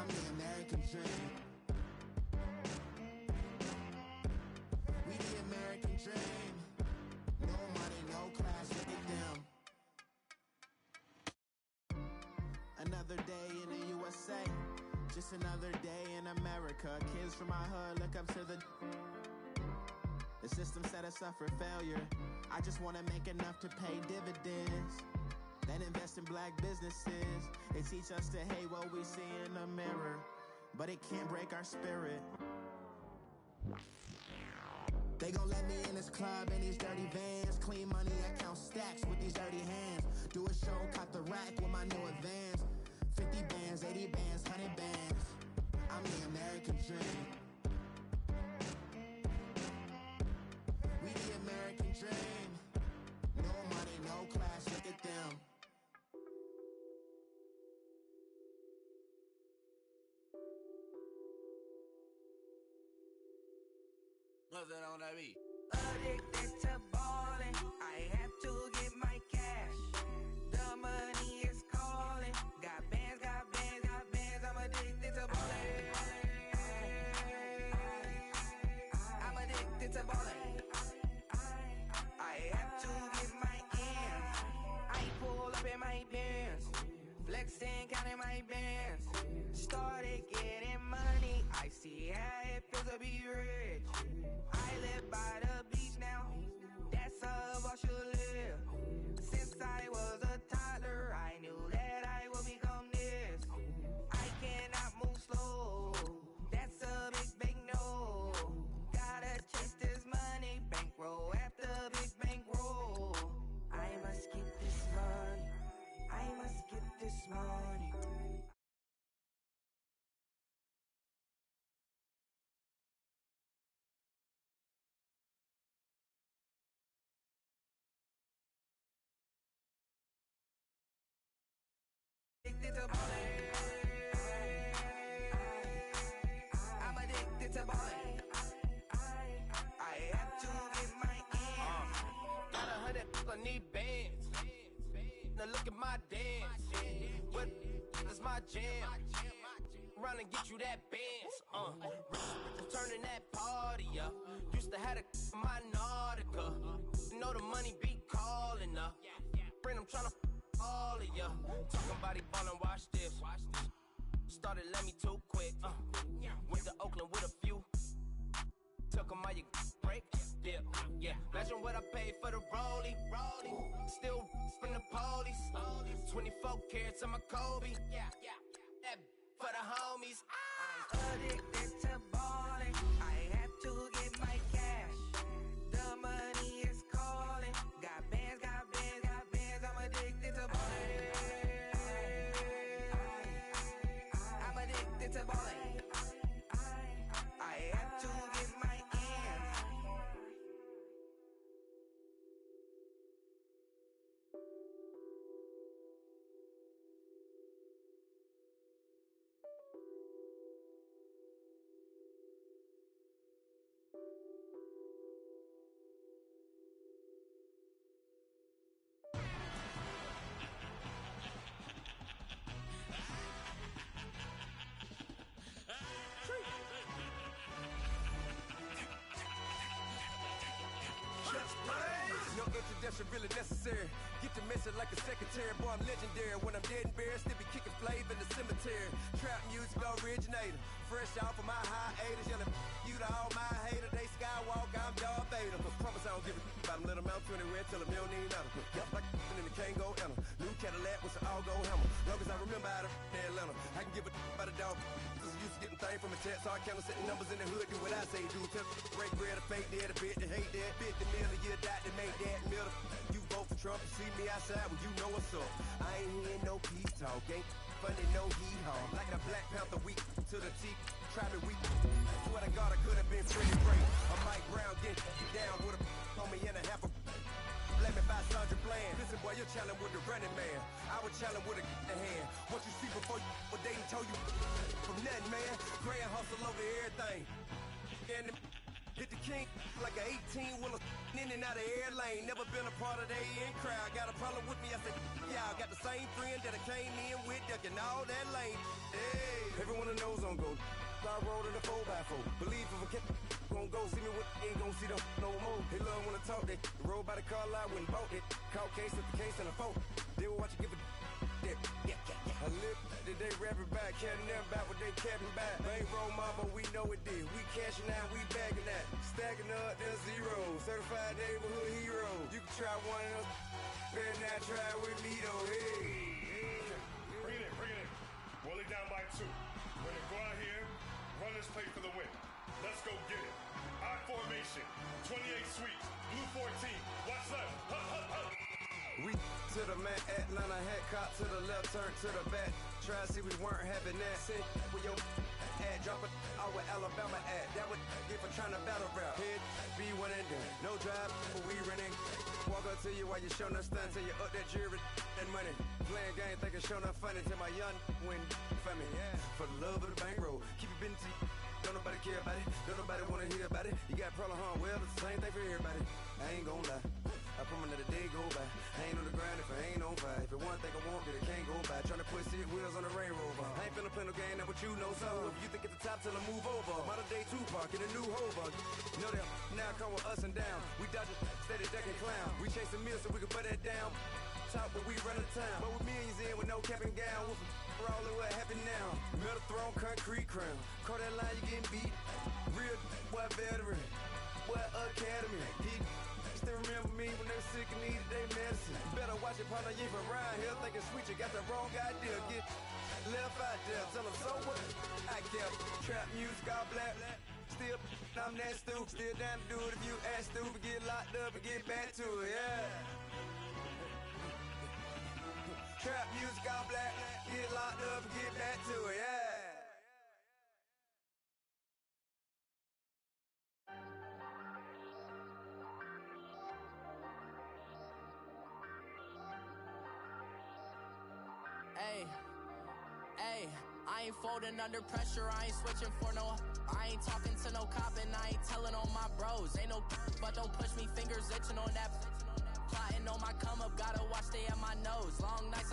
I'm the American dream. We the American dream. No money, no class, look at them. Another day in the USA, just another day in America. Kids from my hood look up to the system set us up for failure. I just wanna make enough to pay dividends, then invest in black businesses. They teach us to hate what we see in the mirror, but it can't break our spirit. They gon' let me in this club in these dirty vans. Clean money, I count stacks with these dirty hands. Do a show, cop the rack with my new advance. 50 bands, 80 bands, 100 bands. I'm the American dream. We the American dream. No money, no class, look at them. What's that on that beat? Addicted to ballin', I have to get my cash. The money is calling. Got bands, got bands, got bands. I'm addicted to ballin'. I'm addicted to ballin'. I have to get my ends. I pull up in my bands, flexing, counting my bands. Started getting money. I see how it feels to be rich. I live by the beach now, that's how I should live. Since I was a toddler, I knew that I would become this. I cannot move slow, that's a big no. Gotta chase this money, bankroll after big bankroll. I must get this money, I must get this money. Addicted to ballin'. I'm addicted to ballin'. I have to get my ends. Got 100, I need bands. Now look at my dance. What is my jam? Run and get you that bands. Turning that party up. Used to have a my Nautica. You know the money be calling up. Friend, I'm tryna all of ya. Talking about he ballin', watch this. Started let me too quick. Went to Oakland with a few. Took 'em all you break. Yeah. Imagine what I paid for the rollie. Still from the police. 24 carats on my Kobe. That for the homies. Addicted to ballin'. I have to get my cash. The money is calling. Got bands, got bands, got bands. I'm addicted to ballin'. I'm addicted to ballin'. I have to get my ends. No introduction really necessary. Get the message like a secretary. Boy, I'm legendary. When I'm dead and buried, still be kicking flavor in the cemetery. Trap music originator. Fresh off of my hiatus. Yelling you to all my haters. They skywalk, I'm Darth Vader. Promise I don't give a about them. Let them out 20 red, tell them you don't need nothing. Yup, like in the Kango Anna. New Cadillac with some all-gold hammer. Long as I remember how to Atlanta. I can give a about a dog. Used to getting things from a text, so I count setting numbers in the hood. Do what I say, do. Tell break bread, a fake dead, a bit to hate that. 50 million, you die to make that middle. You vote for Trump, you see me outside when you know what's up. I ain't hearing no peace talk, ain't funny, no hee-haw. Like a Black Panther weak to the teeth, try me weak. Swear to God, I could have been pretty great. I'm Mike Brown getting down with a on me and a half a. Let me buy Sandra Bland. Listen, boy, you're challenging with the running man. I was challenging with a hand. What you see before you what they told you from nothing, man. Grand hustle over everything. And Hit the king like an 18-wheeler in and out of air lane. Never been a part of the in crowd. Got a problem with me, I said, y'all. Got the same friend that I came in with, ducking all that lane. Hey, everyone knows on go. I rolled in a 4x4. Believe if a cat gon' go see me with ain't gon' see them no more. They love when I talk, they roll by the car lot, went bought it. Caught case at the case and a phone. They will watch you give a that. I live that they rapping back, caring them back what they capping back. Bankroll mama, we know it did. We cashing out, we bagging that. Stacking up, there's zero. Certified neighborhood hero. You can try one of them, better not try with me though. Hey. Bring it in. Roll it down by 2. We're gonna go out here, run this play for the win. Let's go get it. I formation, 28 sweeps, blue 14. Watch left. Hup, hup, hup. We to the man, Atlanta head cop to the left, turn to the back. Try to see we weren't having that. Sit with your ad, drop it out with Alabama ad. That would get for trying to battle rap. Head, be one and done. No drive, but we running. Walk up to you while you showing us stun till you up that jury and money. Playing game, thinking showing up funny till my young win for me. Yeah, for the love of the bankroll. Keep it been to you. Don't nobody care about it. Don't nobody wanna hear about it. You got problem, huh? Well, it's the same thing for everybody. I ain't gon' lie. I promise that a day go by. I ain't on the ground if I ain't on fire. If it one thing I want, then it can't go by. Tryna put 6 wheels on the Range Rover. I ain't finna play no game, that what you know. So if you think at the top till I move over. Modern day Tupac in a new hover. You know that now come with us and down. We dodging, steady ducking clown. We chasing meals so we can put that down. Talk, but we run the town. But with millions in with no cap and gown. We're all in what happened now. Metal throne, concrete crown. Call that line, you getting beat. Real boy veteran. Boy academy. He still remember me when they were sick and needed their medicine. Better watch it, partner, you from around here thinking sweet, you got the wrong idea. Get left out there, tell them so what? I kept trap music all black. Still, I'm that stupid. Still down to do it if you ask stupid. Get locked up and get back to it, yeah. Trap music all black. Get locked up and get back to it, yeah. Hey, I ain't folding under pressure, I ain't switching for no. I ain't talking to no cop and I ain't telling on my bros. Ain't no but don't push me, fingers itching on that. Plotting on my come up, gotta watch stay at my nose. Long nights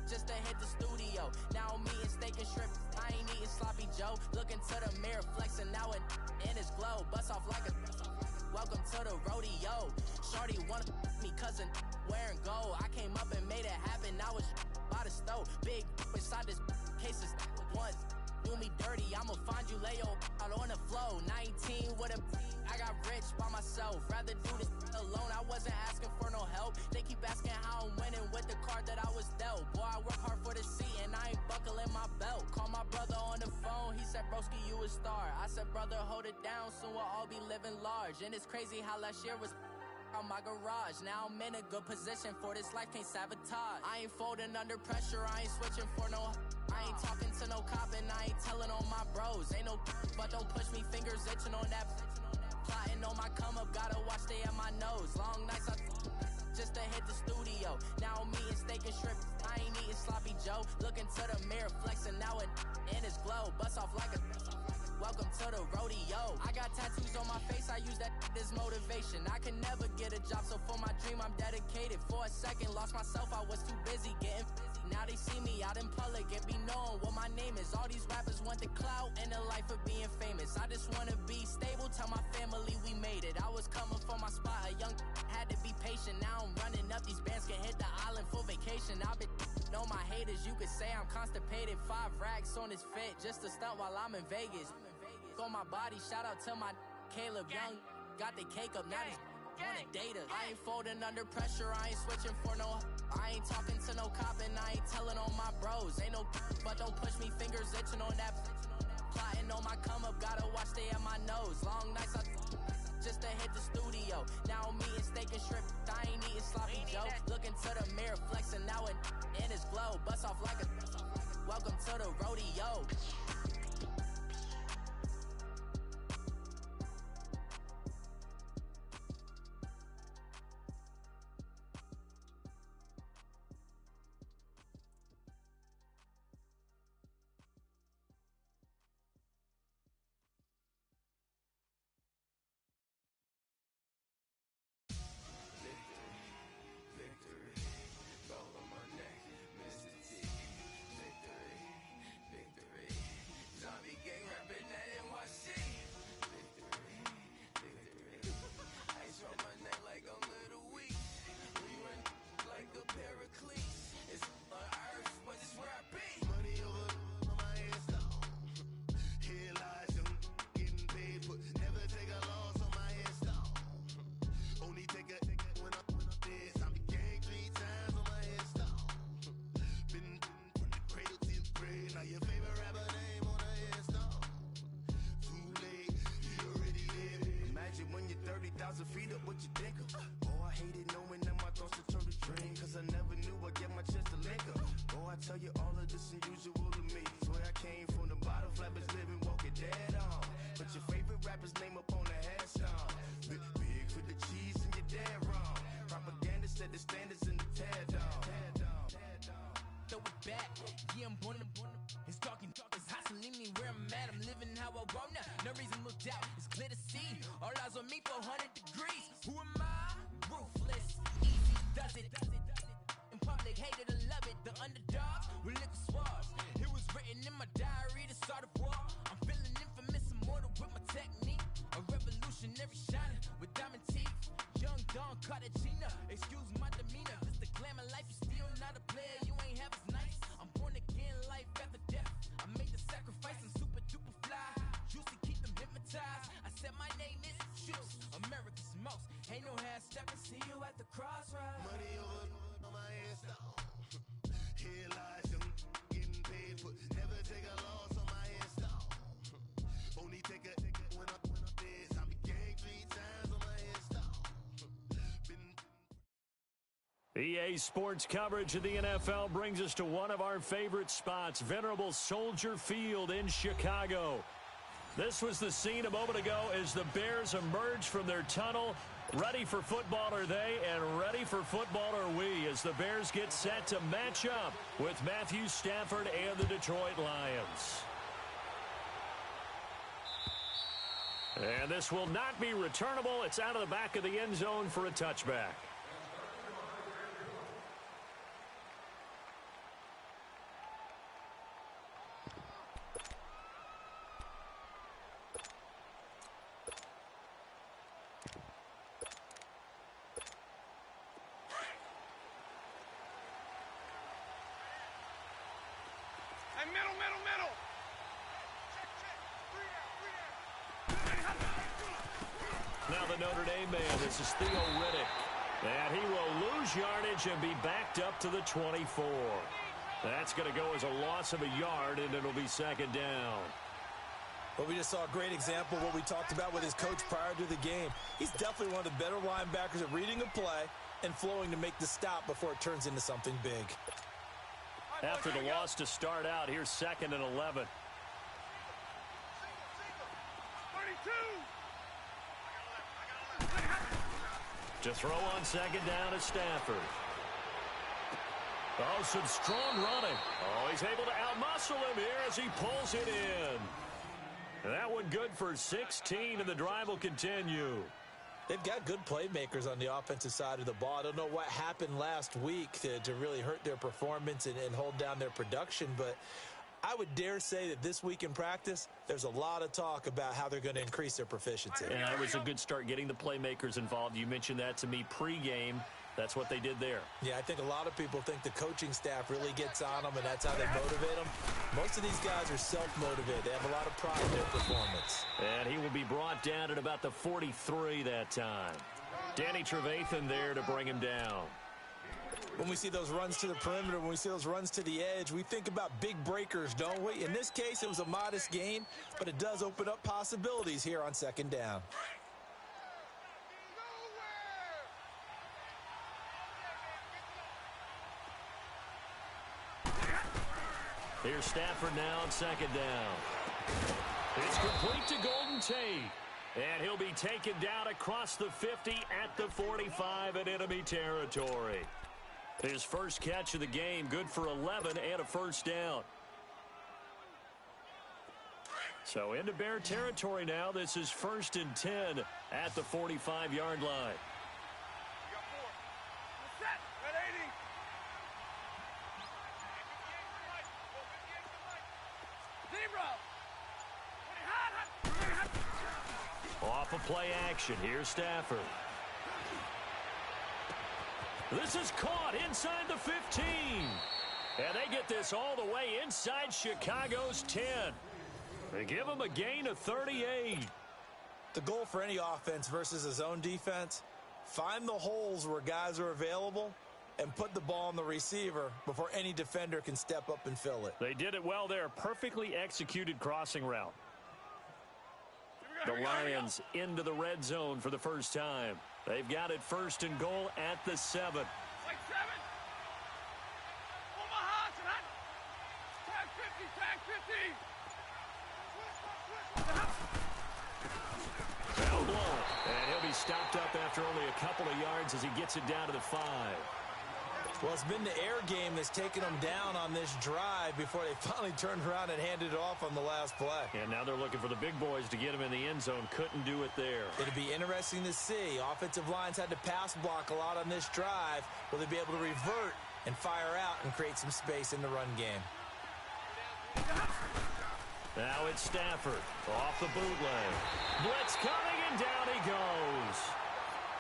just to hit the studio. Now I'm eating steak and shrimp, I ain't eating sloppy Joe. Looking to the mirror, flexing now it in his glow. Bust off like a welcome to the rodeo. Shorty wanna me cousin wearing gold. I came up and made it happen, now it's by the stove. Big inside this cases once do me dirty, I'ma find you lay your out on the floor. 19 with a I got rich by myself, rather do this alone. I wasn't asking for no help. They keep asking how I'm winning with the card that I was dealt. Boy, I work hard for the seat and I ain't buckling my belt. Call my brother on the phone, he said, broski, you a star. I said, brother, hold it down, soon we'll all be living large. And it's crazy how last year was on my garage. Now I'm in a good position for this life, can't sabotage. I ain't folding under pressure, I ain't switching for no. I ain't talking to no cop and I ain't telling on my bros. Ain't no but don't push me, fingers itching on that. Plotting on my come up, gotta watch stay at my nose. Long nights just to hit the studio. Now I'm eating steak and shrimp, I ain't eating sloppy Joe. Looking to the mirror, flexing now it in his glow. Bust off like a welcome to the rodeo. I got tattoos on my face, I use that as motivation. I can never get a job, so for my dream I'm dedicated. For a second, lost myself, I was too busy getting busy. Now they see me out in public and be knowing what my name is. All these rappers want the clout and the life of being famous. I just wanna be stable, tell my family we made it. I was coming for my spot, a young had to be patient. Now I'm running up, these bands can hit the island for vacation. I've been know my haters, you could say I'm constipated. 5 racks on his fit, just to stunt while I'm in Vegas. On my body, shout out to my Caleb Young. Got the cake up, now he's on a data. I ain't folding under pressure, I ain't switching for no. I ain't talking to no cop and I ain't telling on my bros. Ain't no but don't push me, fingers itching on that. Plotting on my come up, gotta watch stay at my nose. Long nights just to hit the studio. Now I'm eating steak and shrimp, I ain't eating sloppy Joe. Looking to the mirror, flexing now it in his glow. Bust off like a welcome to the rodeo. liquor. Oh, I hated knowing that my thoughts would turn to dream, cause I never knew I'd get my chance to liquor. Oh, I tell you all of this unusual to me. Swear I came from the bottom, flappers living, walking dead on. Put your favorite rapper's name up on the headstone. Big for the cheese and you're dead wrong. Propaganda set the standards in the tear down. Throw it back, yeah, I'm born to it's talking, it's hustling me where I'm at. I'm living how I want now. No reason to doubt, it's clear to see. All eyes on me, 400 degrees. Who am I? Ruthless, easy does it. In public, hated or love it. The underdogs with liquor swabs. It was written in my diary, the start of war. I'm feeling infamous, immortal with my technique. A revolutionary shining with diamond teeth. Young Don Cartagena, excuse my demeanor. This the glamour life, you still not a player. You ain't half as nice. I'm born again, life after death. I made the sacrifice, I'm super duper fly. Juicy, keep them hypnotized. I said my name is Juice, America's most. Ain't no half stepping, see you at the crossroads. Money over on my headstone. Here lies them getting paid, but never take a loss on my headstone. Only take a when I'm dead. I be gang 3 times on my headstone. EA Sports coverage of the NFL brings us to one of our favorite spots, venerable Soldier Field in Chicago. This was the scene a moment ago as the Bears emerged from their tunnel. Ready for football are they, and ready for football are we, as the Bears get set to match up with Matthew Stafford and the Detroit Lions. And this will not be returnable. It's out of the back of the end zone for a touchback. Middle. Now the Notre Dame man, this is Theo Riddick. And he will lose yardage and be backed up to the 24. That's going to go as a loss of a yard, and it'll be second down. Well, we just saw a great example of what we talked about with his coach prior to the game. He's definitely one of the better linebackers at reading a play and flowing to make the stop before it turns into something big. After the loss to start out, here's 2nd and 11. 32. To throw on second down is Stafford. Oh, some strong running. Oh, he's able to outmuscle him here as he pulls it in. And that one good for 16, and the drive will continue. They've got good playmakers on the offensive side of the ball. I don't know what happened last week to really hurt their performance and hold down their production, but I would dare say that this week in practice, there's a lot of talk about how they're going to increase their proficiency. And it was a good start getting the playmakers involved. You mentioned that to me pregame. That's what they did there. Yeah, I think a lot of people think the coaching staff really gets on them, and that's how they motivate them. Most of these guys are self-motivated. They have a lot of pride in their performance. And he will be brought down at about the 43 that time. Danny Trevathan there to bring him down. When we see those runs to the perimeter, when we see those runs to the edge, we think about big breakers, don't we? In this case, it was a modest gain, but it does open up possibilities here on second down. Here's Stafford now on second down. It's complete to Golden Tate. And he'll be taken down across the 50 at the 45 in enemy territory. His first catch of the game, good for 11 and a first down. So into Bear territory now. This is 1st and 10 at the 45-yard line. Off of play action. Here's Stafford. This is caught inside the 15. And they get this all the way inside Chicago's 10. They give them a gain of 38. The goal for any offense versus a zone defense, find the holes where guys are available and put the ball on the receiver before any defender can step up and fill it. They did it well there. Perfectly executed crossing route. The Lions into the red zone for the first time. They've got it first and goal at the 7. Like 7. Omaha, tonight. Tag 50, tag 50. Foul blown. And he'll be stopped up after only a couple of yards as he gets it down to the 5. Well, it's been the air game that's taken them down on this drive before they finally turned around and handed it off on the last play. And now they're looking for the big boys to get him in the end zone. Couldn't do it there. It'll be interesting to see. Offensive lines had to pass block a lot on this drive. Will they be able to revert and fire out and create some space in the run game? Now it's Stafford off the bootleg. Blitz coming, and down he goes.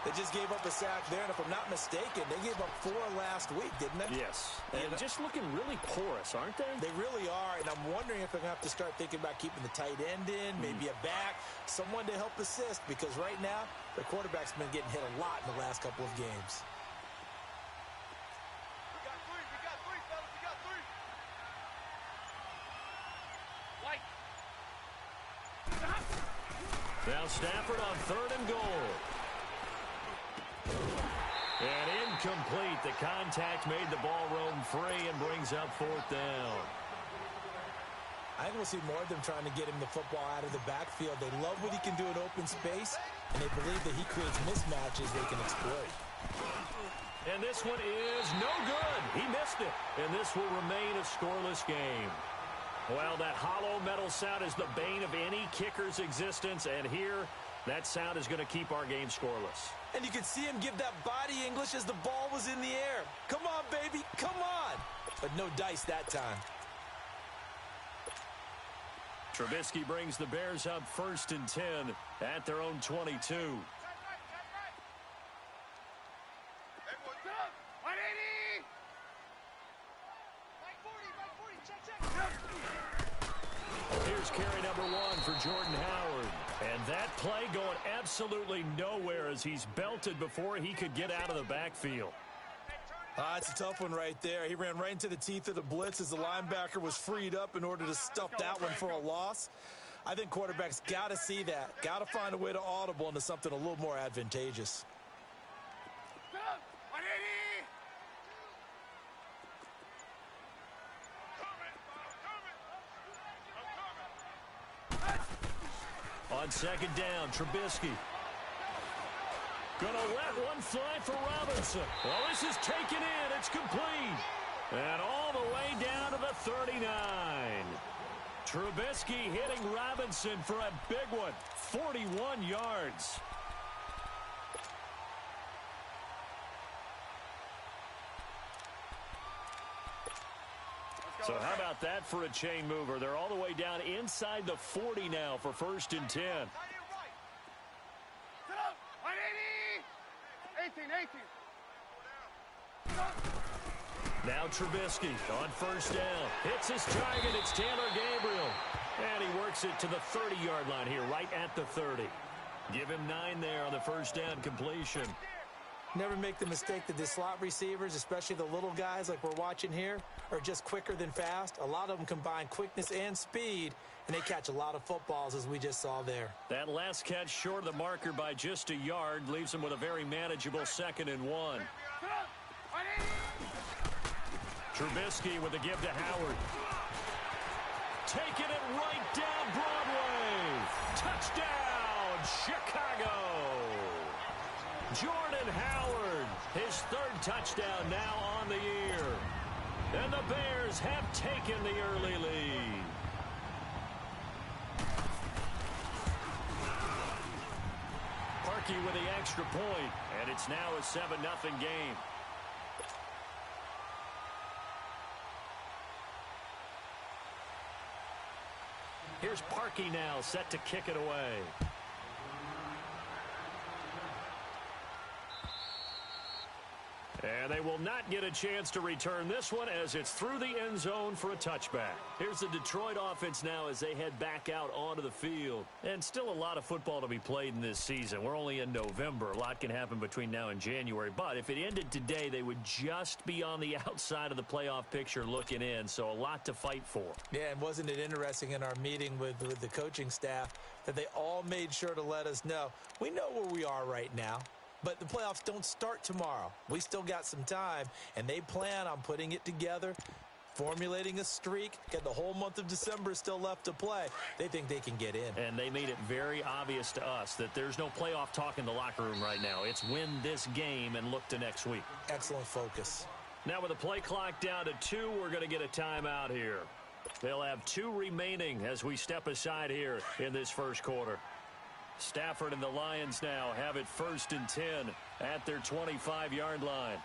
They just gave up a sack there, and if I'm not mistaken, they gave up 4 last week, didn't they? Yes. And just looking really porous, aren't they? They really are, and I'm wondering if they're going to have to start thinking about keeping the tight end in, maybe a back, someone to help assist, because right now, their quarterback's been getting hit a lot in the last couple of games. We got 3, fellas, we got 3. Now Stafford on 3rd and goal. And incomplete. The contact made the ball roam free and brings up 4th down. I think we'll see more of them trying to get him the football out of the backfield. They love what he can do in open space, and they believe that he creates mismatches they can exploit. And this one is no good. He missed it. And this will remain a scoreless game. Well, that hollow metal sound is the bane of any kicker's existence. And here, that sound is going to keep our game scoreless. And you could see him give that body English as the ball was in the air. Come on, baby, come on. But no dice that time. Trubisky brings the Bears up 1st and 10 at their own 22. Here's carry number 1 for Jordan Howard. And that play going absolutely nowhere as he's belted before he could get out of the backfield. It's a tough one right there. He ran right into the teeth of the blitz as the linebacker was freed up in order to stuff that one for a loss. I think quarterbacks got to see that. Got to find a way to audible into something a little more advantageous. On 2nd down, Trubisky. Gonna let one fly for Robinson. Well, this is taken in. It's complete. And all the way down to the 39. Trubisky hitting Robinson for a big one. 41 yards. So how about that for a chain mover? They're all the way down inside the 40 now for 1st and 10. 18. Now Trubisky on 1st down. Hits his target. It's Taylor Gabriel. And he works it to the 30-yard line here, right at the 30. Give him 9 there on the 1st down completion. Never make the mistake that the slot receivers, especially the little guys like we're watching here, are just quicker than fast. A lot of them combine quickness and speed, and they catch a lot of footballs, as we just saw there. That last catch short of the marker by just a yard leaves him with a very manageable 2nd and 1. Trubisky with a give to Howard. Taking it right down Broadway. Touchdown, Chicago. Jordan Howard, his 3rd touchdown now on the year. And the Bears have taken the early lead. Parkey with the extra point, and it's now a 7-0 game. Here's Parkey now, set to kick it away. And they will not get a chance to return this one as it's through the end zone for a touchback. Here's the Detroit offense now as they head back out onto the field. And still a lot of football to be played in this season. We're only in November. A lot can happen between now and January. But if it ended today, they would just be on the outside of the playoff picture looking in. So a lot to fight for. Yeah, and wasn't it interesting in our meeting with the coaching staff that they all made sure to let us know, we know where we are right now. But the playoffs don't start tomorrow. We still got some time, and they plan on putting it together, formulating a streak. Got the whole month of December still left to play. They think they can get in. And they made it very obvious to us that there's no playoff talk in the locker room right now. It's win this game and look to next week. Excellent focus. Now with the play clock down to 2, we're going to get a timeout here. They'll have 2 remaining as we step aside here in this first quarter. Stafford and the Lions now have it 1st and 10 at their 25-yard line.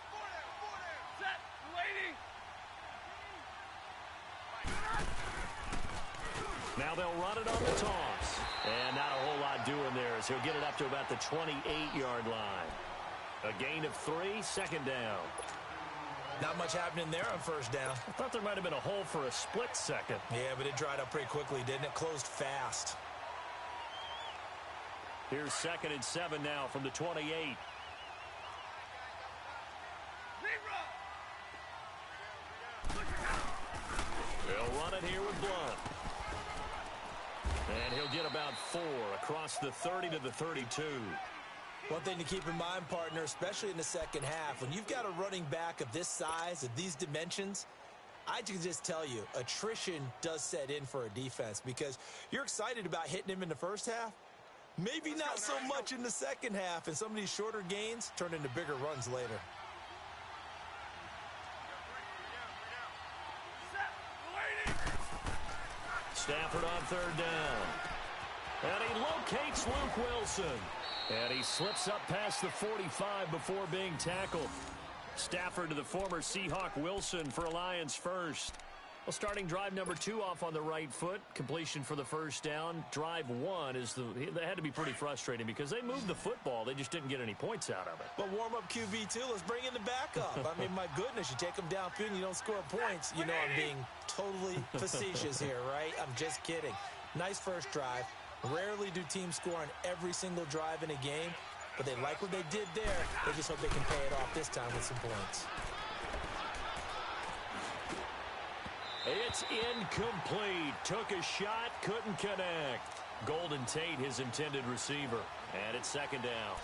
Set, waiting. Now they'll run it on the toss. And not a whole lot doing there as he'll get it up to about the 28-yard line. A gain of 3, 2nd down. Not much happening there on 1st down. I thought there might have been a hole for a split second. Yeah, but it dried up pretty quickly, didn't it? Closed fast. Here's 2nd and 7 now from the 28. They'll run it here with Blunt. And he'll get about 4 across the 30 to the 32. One thing to keep in mind, partner, especially in the second half, when you've got a running back of this size, of these dimensions, I can just tell you, attrition does set in for a defense because you're excited about hitting him in the first half. Maybe not so much in the second half, and some of these shorter gains turn into bigger runs later. Stafford on 3rd down. And he locates Luke Wilson. And he slips up past the 45 before being tackled. Stafford to the former Seahawk Wilson for a Lions first. Well, starting drive number 2 off on the right foot. Completion for the 1st down. Drive 1 is that had to be pretty frustrating because they moved the football. They just didn't get any points out of it. But warm-up QB2, let's bring in the backup. I mean, my goodness, you take them downfield and you don't score points. You know I'm being totally facetious here, right? I'm just kidding. Nice first drive. Rarely do teams score on every single drive in a game, but they like what they did there. They just hope they can pay it off this time with some points. It's incomplete. Took a shot, couldn't connect. Golden Tate, his intended receiver. And it's 2nd down.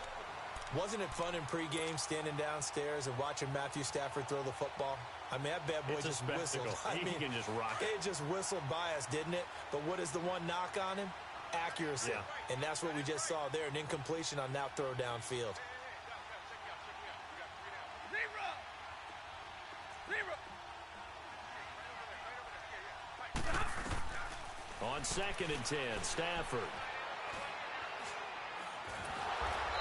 Wasn't it fun in pregame standing downstairs and watching Matthew Stafford throw the football? I mean, that bad boy just whistled. He can just rock it. It just whistled by us, didn't it? But what is the one knock on him? Accuracy. Yeah. And that's what we just saw there, an incompletion on that throw downfield. On 2nd and 10, Stafford.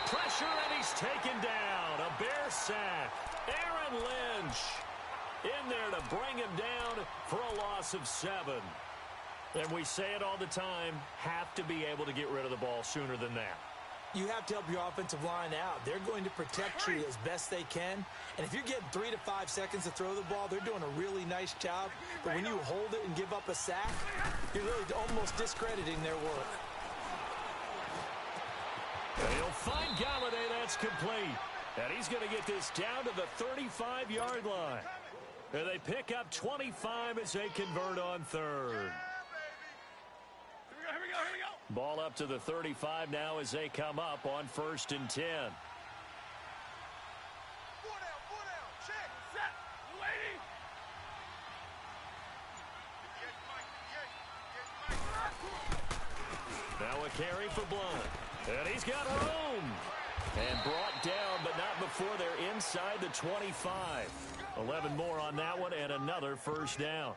Pressure, and he's taken down. A Bear sack. Aaron Lynch in there to bring him down for a loss of 7. And we say it all the time, have to be able to get rid of the ball sooner than that. You have to help your offensive line out. They're going to protect you as best they can. And if you're getting 3 to 5 seconds to throw the ball, they're doing a really nice job. But when you hold it and give up a sack, you're really almost discrediting their work. They'll find Galladay. That's complete. And he's going to get this down to the 35-yard line. And they pick up 25 as they convert on 3rd. Here we go. Ball up to the 35 now as they come up on 1st and 10. 4 down, check, set, waiting. Now a carry for Blunt. And he's got room. And brought down, but not before they're inside the 25. 11 more on that one and another 1st down.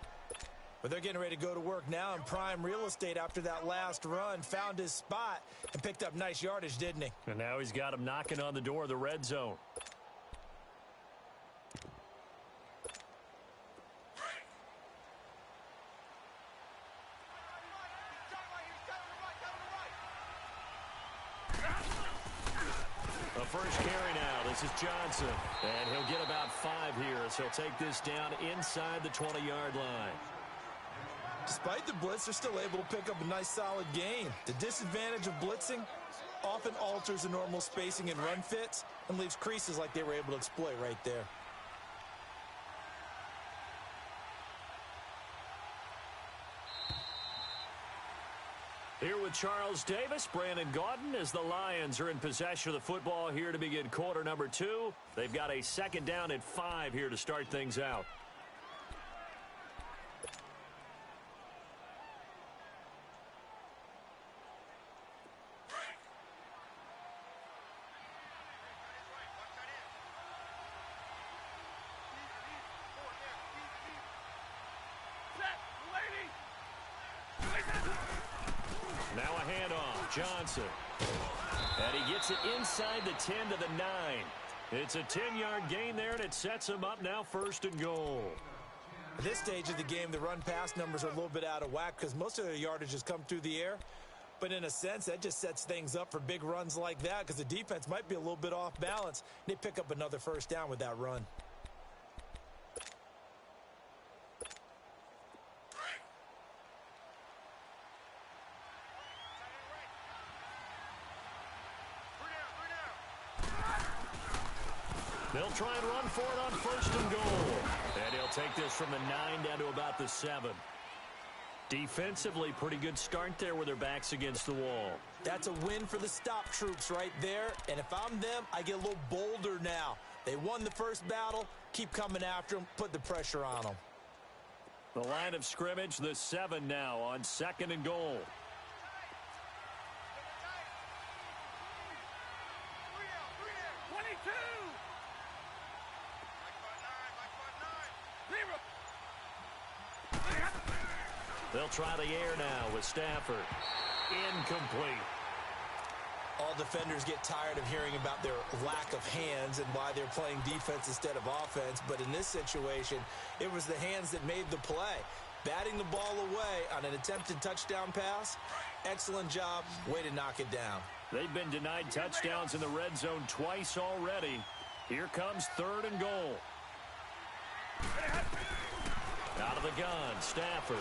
But they're getting ready to go to work now in prime real estate after that last run. Found his spot and picked up nice yardage, didn't he? And now he's got him knocking on the door of the red zone. A first carry now. This is Johnson. And he'll get about 5 here as he'll take this down inside the 20-yard line. Despite the blitz, they're still able to pick up a nice solid gain. The disadvantage of blitzing often alters the normal spacing and run fits and leaves creases like they were able to exploit right there. Here with Charles Davis, Brandon Gaudin, as the Lions are in possession of the football here to begin quarter number 2. They've got a second down at 5 here to start things out. Now a handoff, Johnson. And he gets it inside the 10 to the 9. It's a 10-yard gain there, and it sets him up now 1st and goal. At this stage of the game, the run-pass numbers are a little bit out of whack because most of their yardage has come through the air. But in a sense, that just sets things up for big runs like that because the defense might be a little bit off balance. They pick up another first down with that run. They'll try and run for it on 1st and goal. And he'll take this from the 9 down to about the 7. Defensively, pretty good start there with their backs against the wall. That's a win for the stop troops right there. And if I'm them, I get a little bolder now. They won the first battle. Keep coming after them. Put the pressure on them. The line of scrimmage, the 7 now on 2nd and goal. They'll try the air now with Stafford. Incomplete. All defenders get tired of hearing about their lack of hands and why they're playing defense instead of offense. But in this situation, it was the hands that made the play. Batting the ball away on an attempted touchdown pass. Excellent job. Way to knock it down. They've been denied touchdowns in the red zone twice already. Here comes 3rd and goal. Out of the gun, Stafford.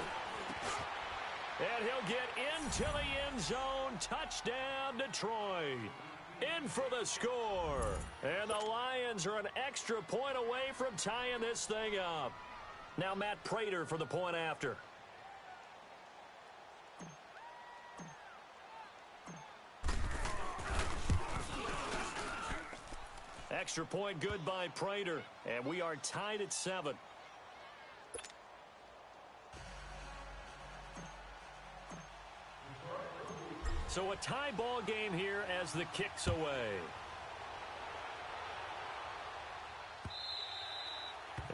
And he'll get into the end zone. Touchdown, Detroit. In for the score. And the Lions are an extra point away from tying this thing up. Now Matt Prater for the point after. Extra point good by Prater. And we are tied at 7. So a tie ball game here as the kick's away.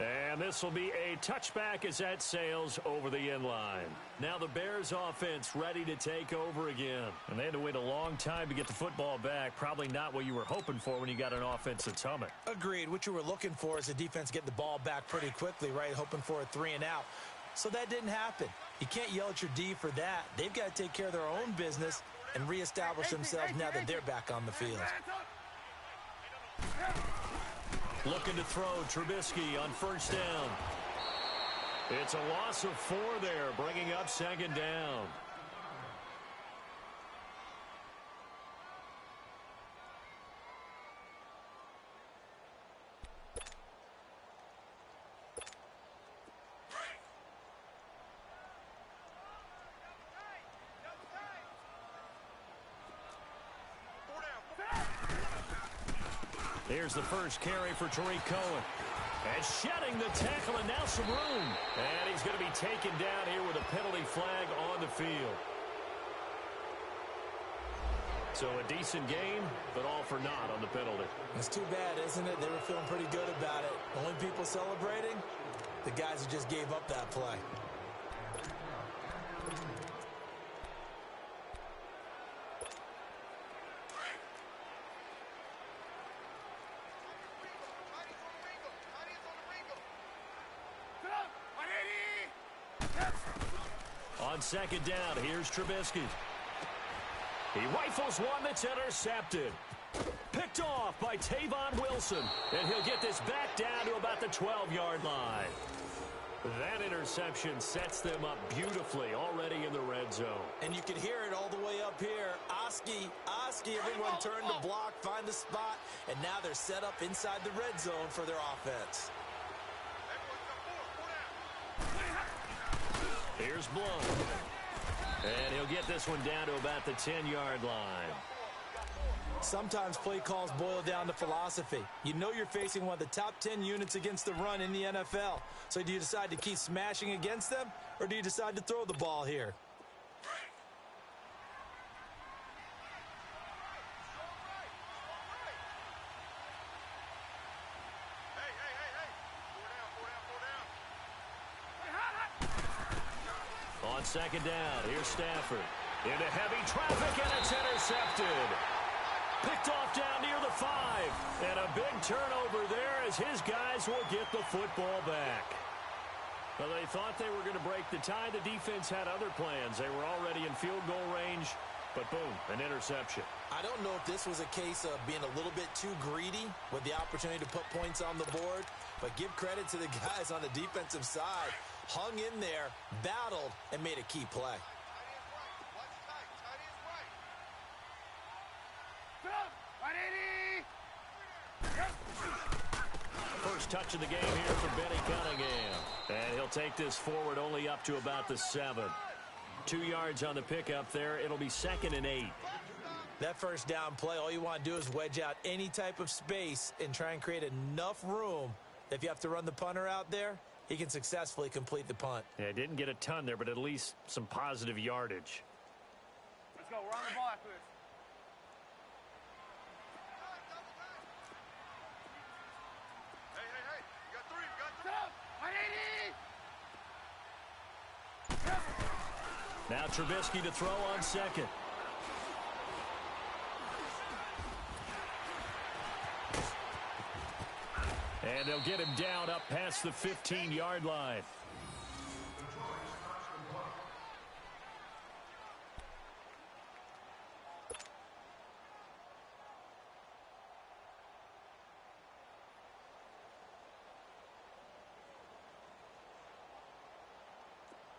And this will be a touchback as that sails over the end line. Now the Bears offense ready to take over again. And they had to wait a long time to get the football back. Probably not what you were hoping for when you got an offense that's humming. Agreed. What you were looking for is the defense get the ball back pretty quickly, right? Hoping for a 3 and out. So that didn't happen. You can't yell at your D for that. They've got to take care of their own business and reestablish themselves now that they're back on the field. Looking to throw Trubisky on 1st down. It's a loss of 4 there, bringing up 2nd down. Here's the first carry for Tariq Cohen. And shedding the tackle, and now some room. And he's going to be taken down here with a penalty flag on the field. So a decent game, but all for naught on the penalty. It's too bad, isn't it? They were feeling pretty good about it. Only people celebrating, the guys who just gave up that play. On 2nd down, here's Trubisky. He rifles one that's intercepted. Picked off by Tavon Wilson. And he'll get this back down to about the 12-yard line. That interception sets them up beautifully already in the red zone. And you can hear it all the way up here. Oski, everyone turned to block, find the spot, and now they're set up inside the red zone for their offense. Here's Blunt. And he'll get this one down to about the 10-yard line. Sometimes play calls boil down to philosophy. You know you're facing one of the top 10 units against the run in the NFL. So do you decide to keep smashing against them, or do you decide to throw the ball here? On second down, here's Stafford. Into heavy traffic, and it's intercepted. Picked off down near the 5. And a big turnover there as his guys will get the football back. Well, they thought they were going to break the tie. The defense had other plans. They were already in field goal range, but boom, an interception. I don't know if this was a case of being a little bit too greedy with the opportunity to put points on the board, but give credit to the guys on the defensive side. Hung in there, battled, and made a key play. First touch of the game here for Benny Cunningham. And he'll take this forward only up to about the 7. 2 yards on the pickup there. It'll be 2nd and 8. That first down play, all you want to do is wedge out any type of space and try and create enough room. If you have to run the punter out there, he can successfully complete the punt. Yeah, didn't get a ton there, but at least some positive yardage. Let's go. We're on the ball after this. Hey. You got 3. Now Trubisky to throw on second. And they'll get him down up past the 15-yard line.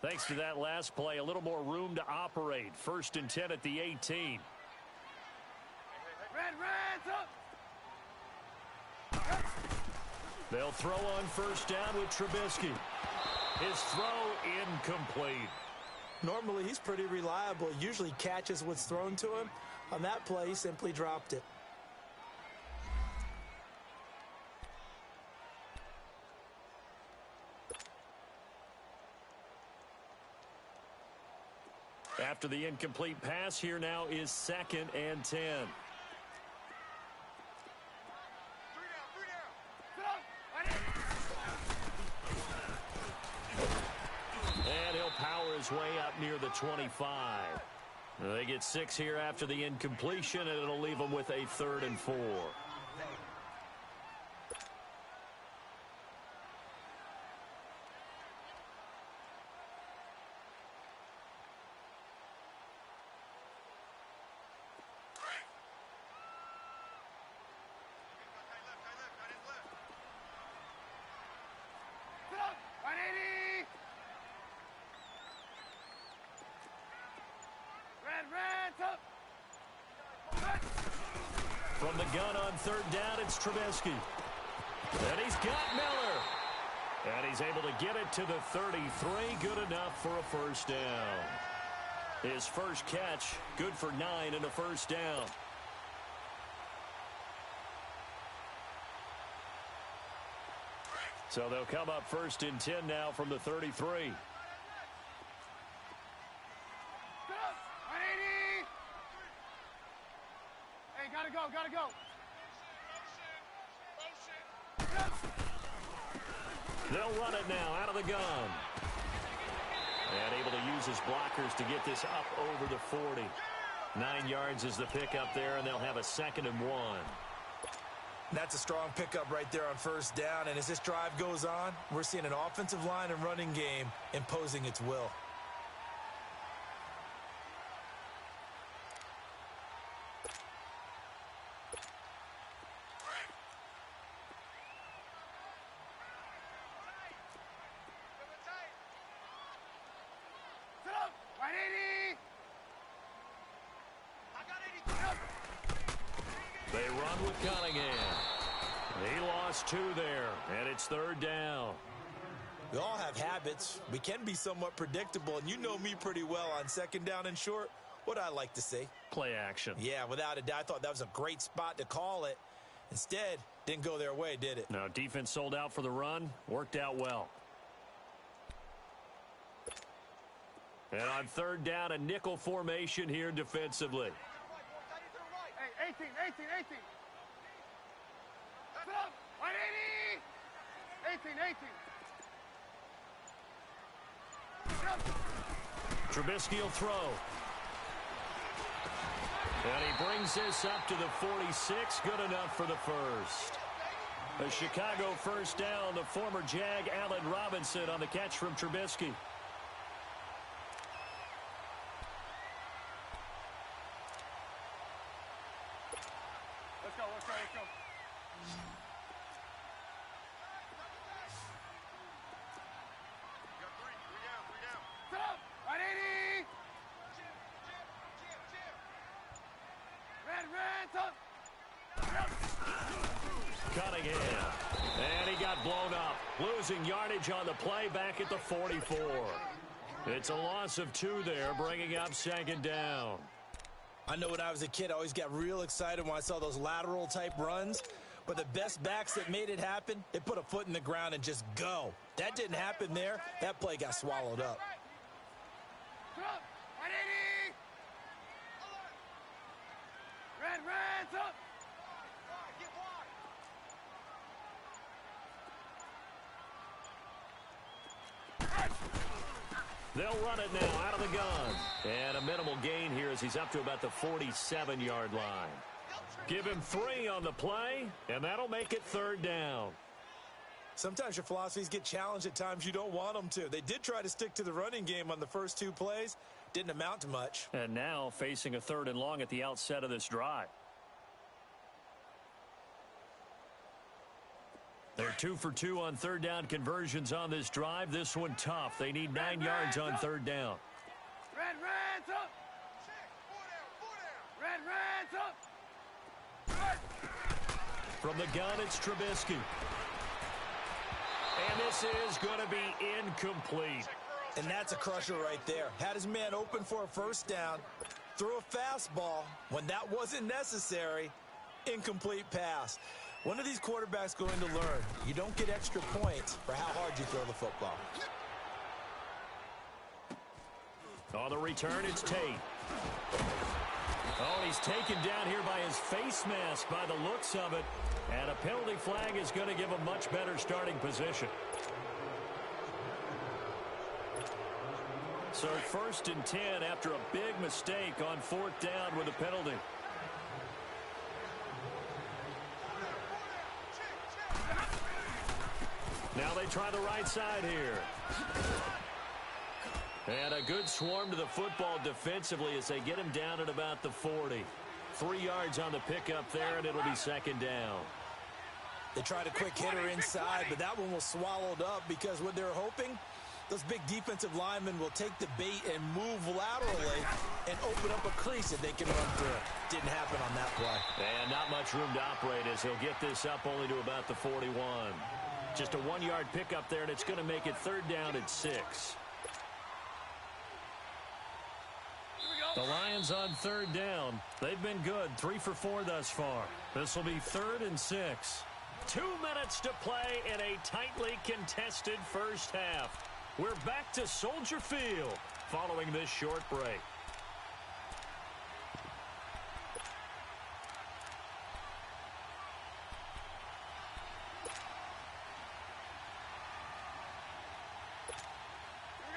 Thanks to that last play, a little more room to operate. 1st and 10 at the 18. Red, up. They'll throw on first down with Trubisky. His throw incomplete. Normally, he's pretty reliable. Usually catches what's thrown to him. On that play, he simply dropped it. After the incomplete pass, here now is 2nd and 10. And he'll power his way up near the 25. They get 6 here after the incompletion, and it'll leave them with a 3rd and 4. From the gun on 3rd down, it's Trubisky. And he's got Miller. And he's able to get it to the 33. Good enough for a first down. His first catch, good for 9 and a first down. So they'll come up 1st and 10 now from the 33. Gotta go. They'll run it now out of the gun. And able to use his blockers to get this up over the 40. 9 yards is the pickup there, and they'll have a 2nd and 1. That's a strong pickup right there on first down. And as this drive goes on, we're seeing an offensive line and running game imposing its will. Right 80. They run with Cunningham. He lost 2 there, and it's 3rd down. We all have habits. We can be somewhat predictable, and you know me pretty well on 2nd down and short. What I like to see? Play action. Yeah, without a doubt. I thought that was a great spot to call it. Instead, didn't go their way, did it? No, defense sold out for the run. Worked out well. And on 3rd down, a nickel formation here defensively. Hey, 18. Stop. 180. 18. Trubisky will throw. And he brings this up to the 46. Good enough for the first. A Chicago first down. The former Jag, Allen Robinson, on the catch from Trubisky. Let's go. Stop. 180. Red, Cunningham. And he got blown up. Losing yardage on the play back at the 44. It's a loss of 2 there, bringing up 2nd down. I know when I was a kid, I always got real excited when I saw those lateral type runs. But the best backs that made it happen, they put a foot in the ground and just go. That didn't happen there. That play got swallowed up. Stop. 180. Red, stop. They'll run it now out of the gun. And a minimal gain here as he's up to about the 47-yard line. Give him 3 on the play, and that'll make it 3rd down. Sometimes your philosophies get challenged at times you don't want them to. They did try to stick to the running game on the first 2 plays. Didn't amount to much. And now facing a 3rd and long at the outset of this drive. They're 2 for 2 on 3rd down conversions on this drive. This one tough. They need 9 yards on 3rd down. Red, up. Red, up. From the gun, it's Trubisky. And this is going to be incomplete. And that's a crusher right there. Had his man open for a first down. Threw a fastball when that wasn't necessary. Incomplete pass. When are these quarterbacks going to learn? You don't get extra points for how hard you throw the football. On the return, it's Tate. Oh, he's taken down here by his face mask by the looks of it. And a penalty flag is going to give a much better starting position. So 1st and 10 after a big mistake on 4th down with a penalty. Now they try the right side here. And a good swarm to the football defensively as they get him down at about the 40. 3 yards on the pickup there, and it'll be 2nd down. They tried a quick hitter inside, but that one was swallowed up because what they're hoping, those big defensive linemen will take the bait and move laterally and open up a crease that they can run through. Didn't happen on that play. And not much room to operate as he'll get this up only to about the 41. Just a 1-yard pickup there, and it's going to make it 3rd down at 6. The Lions on 3rd down. They've been good, 3 for 4 thus far. This will be 3rd and 6. 2 minutes to play in a tightly contested first half. We're back to Soldier Field following this short break.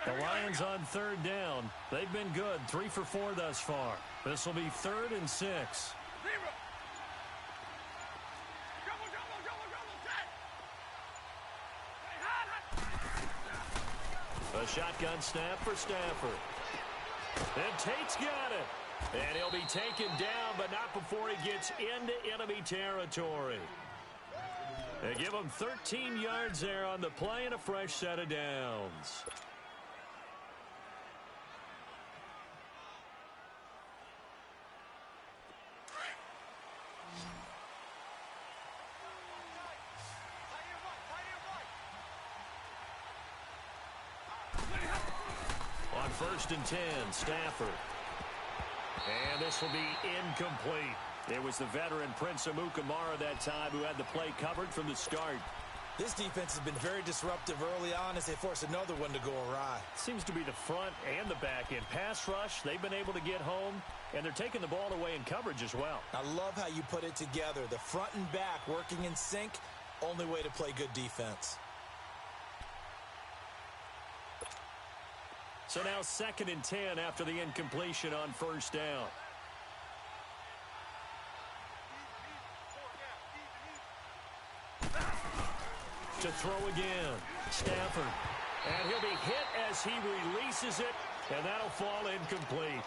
The Lions on 3rd down. They've been good, 3 for 4 thus far. This will be 3rd and 6. A shotgun snap for Stafford. And Tate's got it. And he'll be taken down, but not before he gets into enemy territory. They give him 13 yards there on the play and a fresh set of downs. first and 10, Stafford. And this will be incomplete. It was the veteran Prince Amukamara that time who had the play covered from the start. This defense has been very disruptive early on as they force another one to go awry. Seems to be the front and the back end. Pass rush, they've been able to get home, and they're taking the ball away in coverage as well. I love how you put it together. The front and back working in sync, only way to play good defense. So now 2nd and 10 after the incompletion on first down. To throw again, Stafford. And he'll be hit as he releases it, and that'll fall incomplete.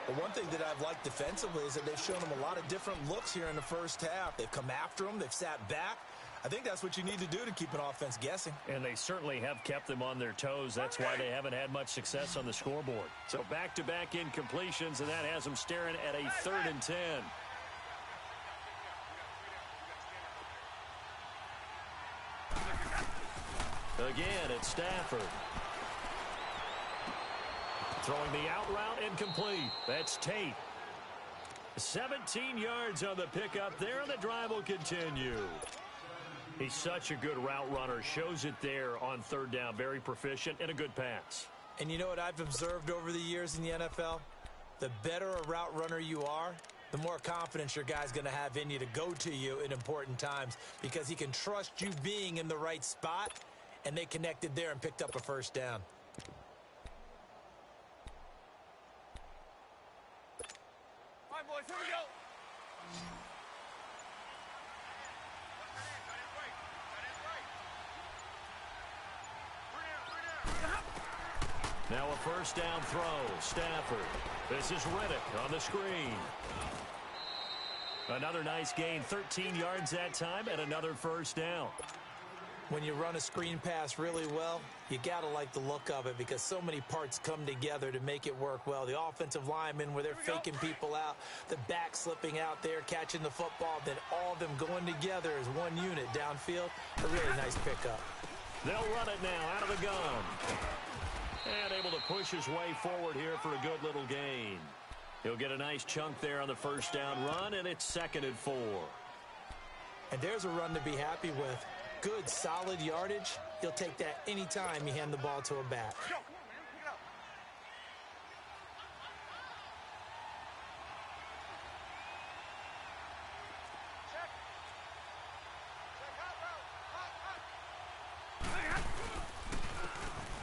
Well, one thing that I've liked defensively is that they've shown him a lot of different looks here in the first half. They've come after him. They've sat back. I think that's what you need to do to keep an offense guessing. And they certainly have kept them on their toes. That's why they haven't had much success on the scoreboard. So back-to-back incompletions, and that has them staring at a 3rd and 10. Again, it's Stafford. Throwing the out route incomplete. That's Tate. 17 yards on the pickup there, and the drive will continue. He's such a good route runner. Shows it there on 3rd down. Very proficient and a good pass. And you know what I've observed over the years in the NFL? The better a route runner you are, the more confidence your guy's going to have in you to go to you in important times because he can trust you being in the right spot, and they connected there and picked up a first down. All right, boys, here we go. Now a first down throw. Stafford. This is Reddick on the screen. Another nice gain. 13 yards that time and another first down. When you run a screen pass really well, you got to like the look of it because so many parts come together to make it work well. The offensive linemen where they're faking people out, the back slipping out there, catching the football, then all of them going together as one unit downfield. A really nice pickup. They'll run it now out of the gun. And able to push his way forward here for a good little gain. He'll get a nice chunk there on the first down run, and it's 2nd and 4. And there's a run to be happy with. Good, solid yardage. He'll take that anytime you hand the ball to a back.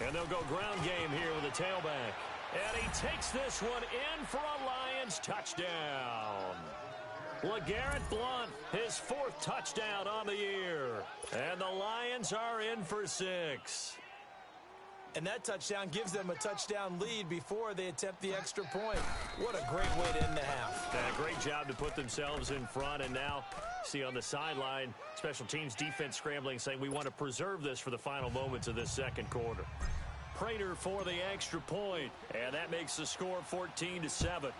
And they'll go ground game here with a tailback. And he takes this one in for a Lions touchdown. LeGarrette Blount, his 4th touchdown on the year. And the Lions are in for 6. And that touchdown gives them a touchdown lead before they attempt the extra point. What a great way to end the half. And a great job to put themselves in front. And now, see on the sideline, special teams defense scrambling, saying we want to preserve this for the final moments of this 2nd quarter. Prater for the extra point. And that makes the score 14-7.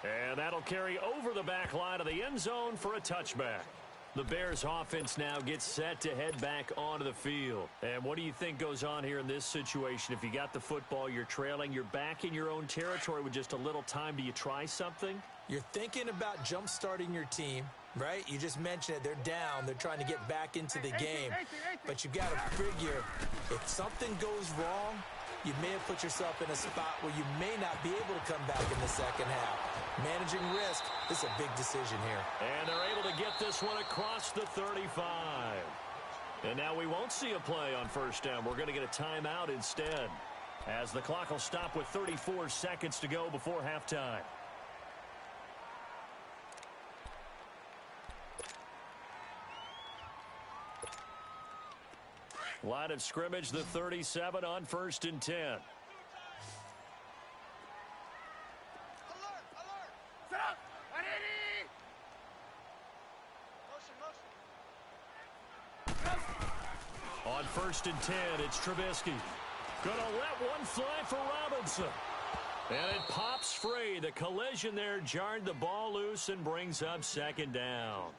And that'll carry over the back line of the end zone for a touchback. The Bears offense now gets set to head back onto the field. And what do you think goes on here in this situation? If you got the football, you're trailing, you're back in your own territory with just a little time. Do you try something? You're thinking about jump-starting your team, right? You just mentioned it. They're down. They're trying to get back into the game. But you got to figure if something goes wrong, you may have put yourself in a spot where you may not be able to come back in the second half. Managing risk, this is a big decision here. And they're able to get this one across the 35. And now we won't see a play on first down. We're going to get a timeout instead, as the clock will stop with 34 seconds to go before halftime. Line of scrimmage, the 37 on 1st and 10. Set up! 180! On 1st and 10, it's Trubisky. Gonna let one fly for Robinson. And it pops free. The collision there jarred the ball loose and brings up 2nd down.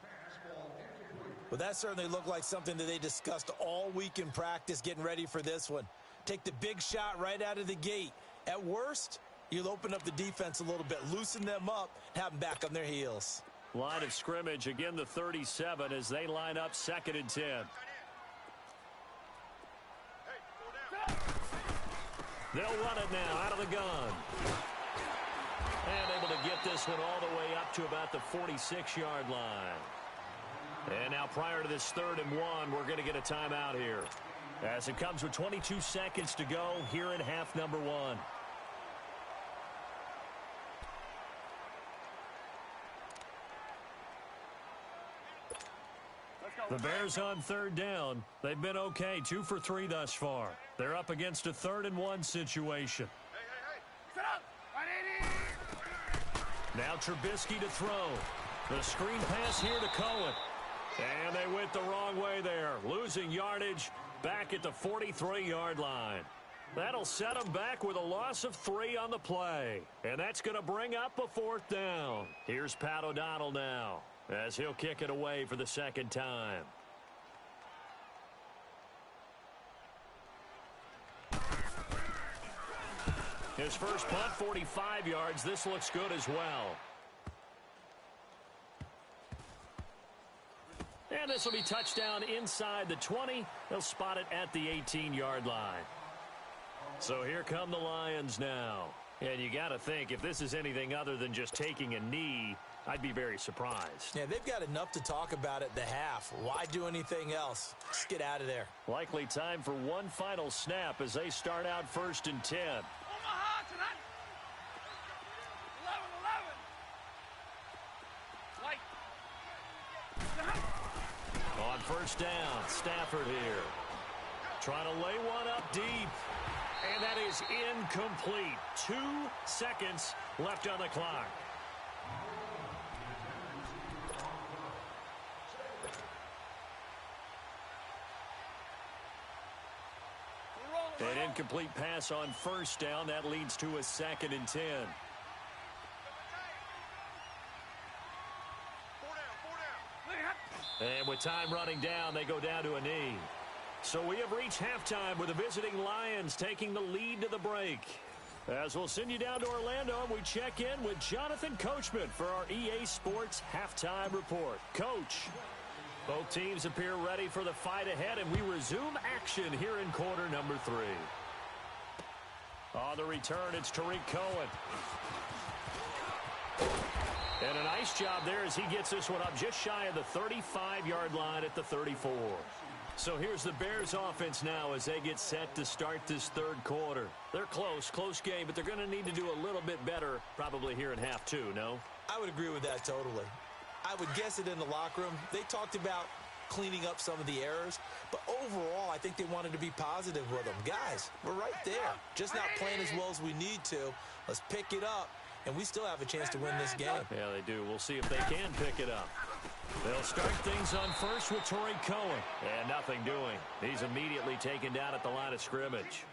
Well, that certainly looked like something that they discussed all week in practice getting ready for this one. Take the big shot right out of the gate. At worst, you'll open up the defense a little bit, loosen them up, have them back on their heels. Line of scrimmage, again the 37 as they line up 2nd and 10. They'll run it now out of the gun. And able to get this one all the way up to about the 46-yard line. And now prior to this 3rd and 1, we're going to get a timeout here, as it comes with 22 seconds to go here in half number 1. The Bears on 3rd down. They've been okay, 2 for 3 thus far. They're up against a 3rd and 1 situation. Set up. Now Trubisky to throw. The screen pass here to Cohen. And they went the wrong way there, losing yardage back at the 43-yard line. That'll set them back with a loss of 3 on the play. And that's going to bring up a 4th down. Here's Pat O'Donnell now, as he'll kick it away for the 2nd time. His first punt, 45 yards. This looks good as well. And this will be touchdown inside the 20. They'll spot it at the 18-yard line. So here come the Lions now. And you got to think, if this is anything other than just taking a knee, I'd be very surprised. Yeah, they've got enough to talk about at the half. Why do anything else? Just get out of there. Likely time for one final snap as they start out 1st and 10. Omaha tonight. 11-11. On 1st down, Stafford here. Trying to lay one up deep. And that is incomplete. 2 seconds left on the clock. An incomplete pass on 1st down. That leads to a 2nd and 10. And with time running down, they go down to a knee. So we have reached halftime with the visiting Lions taking the lead to the break. As we'll send you down to Orlando, and we check in with Jonathan Coachman for our EA Sports Halftime Report. Coach, both teams appear ready for the fight ahead, and we resume action here in quarter number 3. On the return, it's Tariq Cohen. And a nice job there as he gets this one up just shy of the 35-yard line at the 34. So here's the Bears offense now as they get set to start this 3rd quarter. They're close game, but they're going to need to do a little bit better probably here in half 2, no? I would agree with that totally. I would guess it in the locker room. They talked about cleaning up some of the errors, but overall, I think they wanted to be positive with them. Guys, we're right there. Just not playing as well as we need to. Let's pick it up, and we still have a chance to win this game. Yeah, they do. We'll see if they can pick it up. They'll start things on 1st with Tariq Cohen. And nothing doing. He's immediately taken down at the line of scrimmage.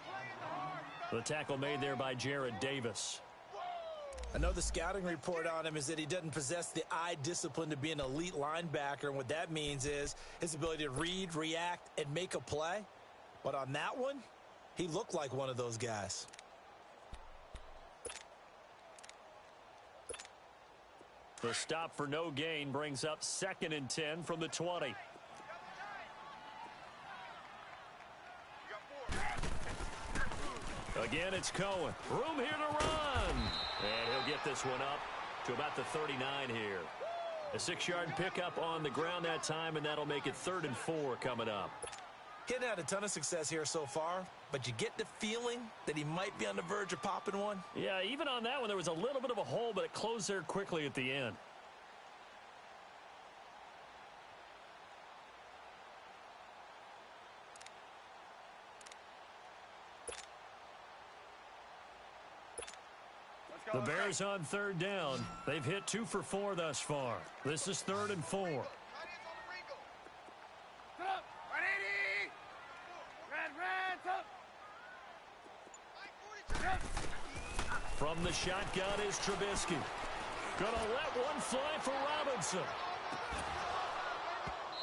The tackle made there by Jared Davis. I know the scouting report on him is that he doesn't possess the eye discipline to be an elite linebacker, and what that means is his ability to read, react, and make a play. But on that one, he looked like one of those guys. The stop for no gain brings up 2nd and 10 from the 20. Again, it's Cohen. Room here to run. And he'll get this one up to about the 39 here. A 6-yard pickup on the ground that time, and that'll make it 3rd and 4 coming up. Getting had a ton of success here so far, but you get the feeling that he might be on the verge of popping one. Yeah, even on that one, there was a little bit of a hole, but it closed there quickly at the end. The Bears on 3rd down. They've hit 2 for 4 thus far. This is 3rd and 4. From the shotgun is Trubisky. Gonna let one fly for Robinson.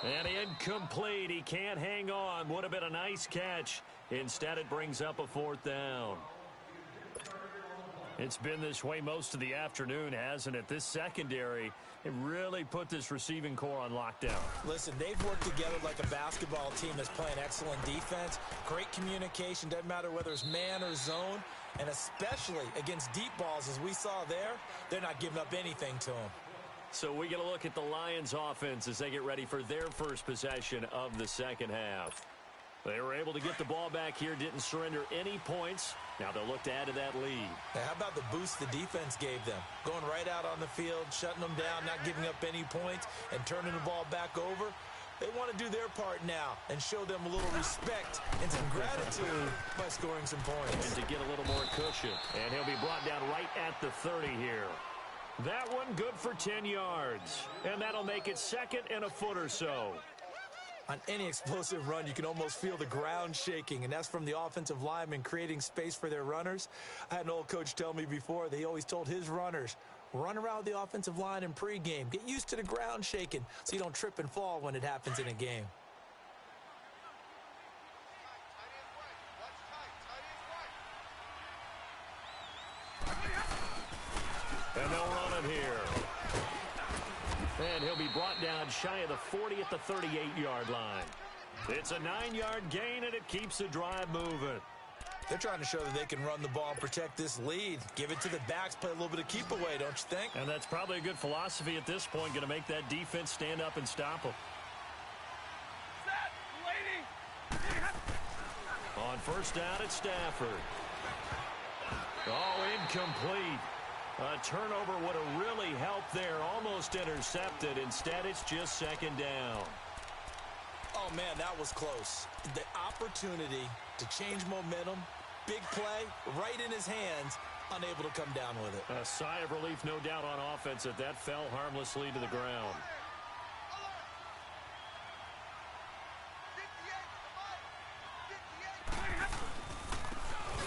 And incomplete. He can't hang on. Would have been a nice catch. Instead, it brings up a fourth down. It's been this way most of the afternoon, hasn't it? This secondary, it really put this receiving core on lockdown. Listen, they've worked together like a basketball team that's playing excellent defense. Great communication. Doesn't matter whether it's man or zone. And especially against deep balls, as we saw there, they're not giving up anything to them. So we get a look at the Lions offense as they get ready for their first possession of the second half. They were able to get the ball back here, didn't surrender any points. Now they'll look to add to that lead. Now, how about the boost the defense gave them? Going right out on the field, shutting them down, not giving up any points, and turning the ball back over. They want to do their part now and show them a little respect and some gratitude by scoring some points. And to get a little more cushion. And he'll be brought down right at the 30 here. That one good for 10 yards. And that'll make it second and a foot or so. On any explosive run, you can almost feel the ground shaking, and that's from the offensive linemen creating space for their runners. I had an old coach tell me before, they always told his runners, run around the offensive line in pregame. Get used to the ground shaking so you don't trip and fall when it happens in a game. And they'll run it here. And he'll be brought down shy of the 40 at the 38-yard line. It's a 9-yard gain, and it keeps the drive moving. They're trying to show that they can run the ball and protect this lead. Give it to the backs, play a little bit of keep away, don't you think? And that's probably a good philosophy at this point, going to make that defense stand up and stop them. On first down, it's Stafford. Oh, incomplete. A turnover would have really helped there. Almost intercepted. Instead, it's just second down. Oh, man, that was close. The opportunity to change momentum, big play, right in his hands, unable to come down with it. A sigh of relief, no doubt, on offense that fell harmlessly to the ground.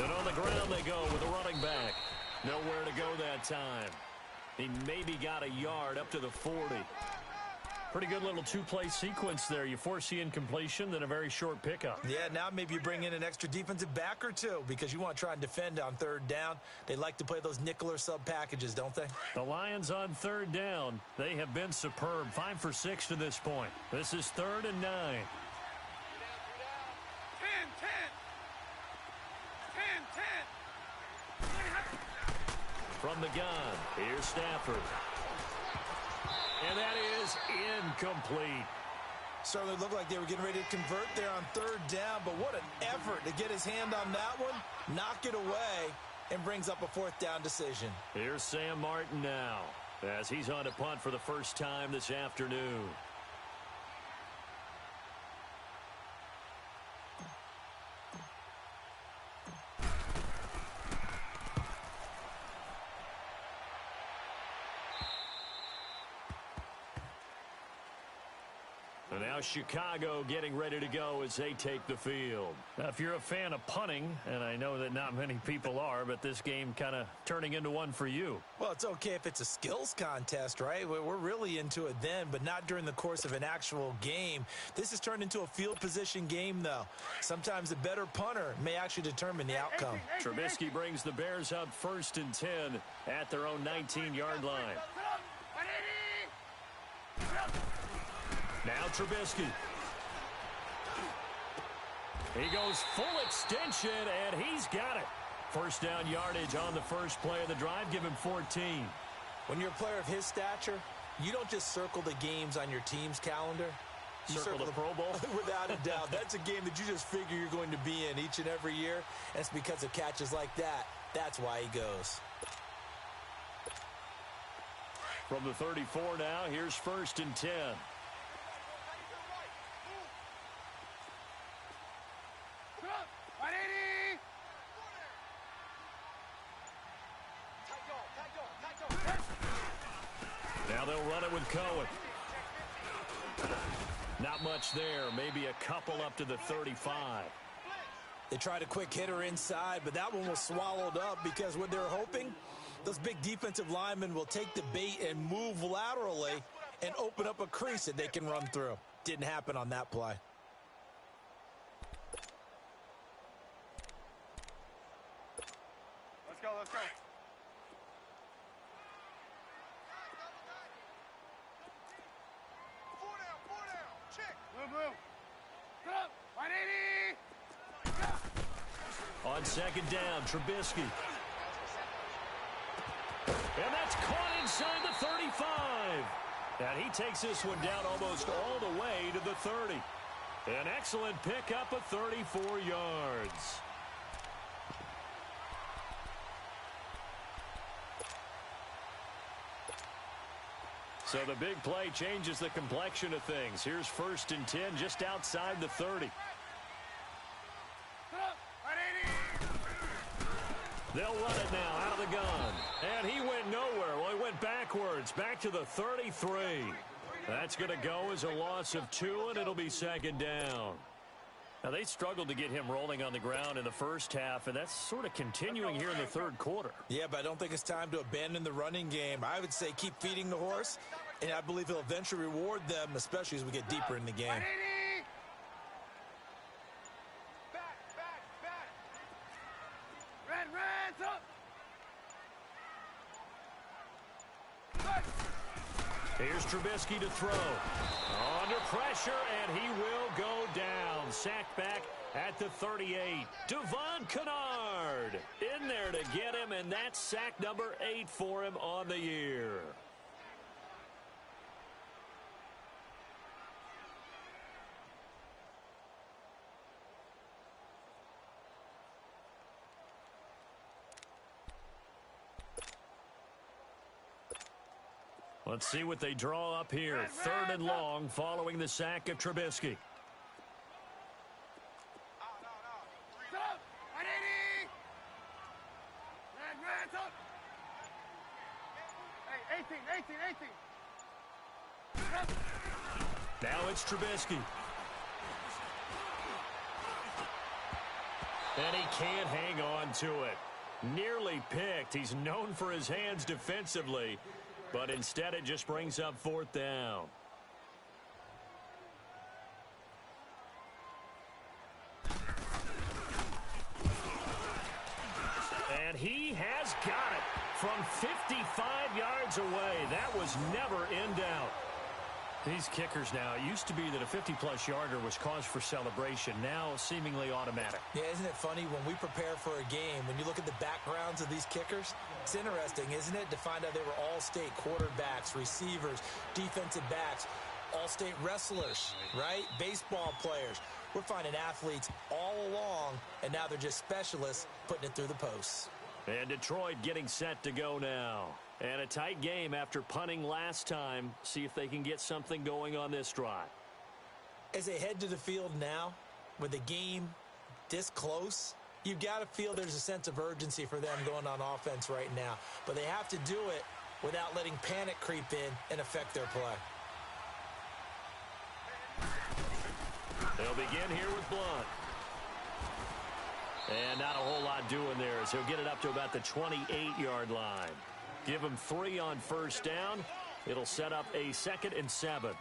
And on the ground they go with a running back. Nowhere to go that time. He maybe got a yard up to the 40. Pretty good little two-play sequence there. You force the incompletion, then a very short pickup. Yeah, now maybe you bring in an extra defensive back or two because you want to try and defend on third down. They like to play those nickel or sub packages, don't they? The Lions on third down. They have been superb. 5 for 6 to this point. This is 3rd and 9. 10. From the gun, here's Stafford. And that is incomplete. Certainly looked like they were getting ready to convert there on third down, but what an effort to get his hand on that one, knock it away, and brings up a fourth down decision. Here's Sam Martin now, as he's on to punt for the first time this afternoon. And now Chicago getting ready to go as they take the field. Now, if you're a fan of punting, and I know that not many people are, but this game kind of turning into one for you. Well, it's okay if it's a skills contest, right? We're really into it then, but not during the course of an actual game. This has turned into a field position game, though. Sometimes the better punter may actually determine the outcome. Trubisky brings the Bears out 1st and 10 at their own 19-yard line. Now Trubisky. He goes full extension, and he's got it. First down yardage on the first play of the drive. Give him 14. When you're a player of his stature, you don't just circle the games on your team's calendar. You circle the Pro Bowl? Without a doubt. That's a game that you just figure you're going to be in each and every year. And it's because of catches like that. That's why he goes. From the 34 now, here's 1st and 10. Now they'll run it with Cohen. Not much there. Maybe a couple up to the 35. They tried a quick hitter inside, but that one was swallowed up because what they're hoping, those big defensive linemen will take the bait and move laterally and open up a crease that they can run through. didn't happen on that play. Let's go, let's go. Four down, check. Blue. Get up, 180. On second down, Trubisky. And that's caught inside the 35. And he takes this one down almost all the way to the 30. An excellent pickup of 34 yards. So the big play changes the complexion of things. Here's 1st and 10 just outside the 30. They'll run it now out of the gun. And he went nowhere. Well, he went backwards, back to the 33. That's going to go as a loss of 2, and it'll be second down. Now, they struggled to get him rolling on the ground in the first half, and that's sort of continuing here in the third quarter. Yeah, but I don't think it's time to abandon the running game. I would say keep feeding the horse, and I believe he'll eventually reward them, especially as we get deeper in the game. Here's Trubisky to throw. Under pressure, and he will go down. Sacked back at the 38. Devon Kennard in there to get him, and that's sack number 8 for him on the year. Let's see what they draw up here. 3rd and long following the sack of Trubisky. Now it's Trubisky. And he can't hang on to it. Nearly picked. He's known for his hands defensively. But instead, it just brings up 4th down. And he has got it from 55 yards away. That was never in doubt. These kickers now, it used to be that a 50-plus yarder was cause for celebration. Now, seemingly automatic. Yeah, isn't it funny when we prepare for a game, when you look at the backgrounds of these kickers, it's interesting, isn't it, to find out they were all-state quarterbacks, receivers, defensive backs, all-state wrestlers, right? Baseball players. We're finding athletes all along, and now they're just specialists putting it through the posts. And Detroit getting set to go now. And a tight game after punting last time. See if they can get something going on this drive. As they head to the field now, with the game this close, you've got to feel there's a sense of urgency for them going on offense right now. But they have to do it without letting panic creep in and affect their play. They'll begin here with Blunt. And not a whole lot doing there as he'll get it up to about the 28-yard line. Give him 3 on 1st down. It'll set up a 2nd and 7.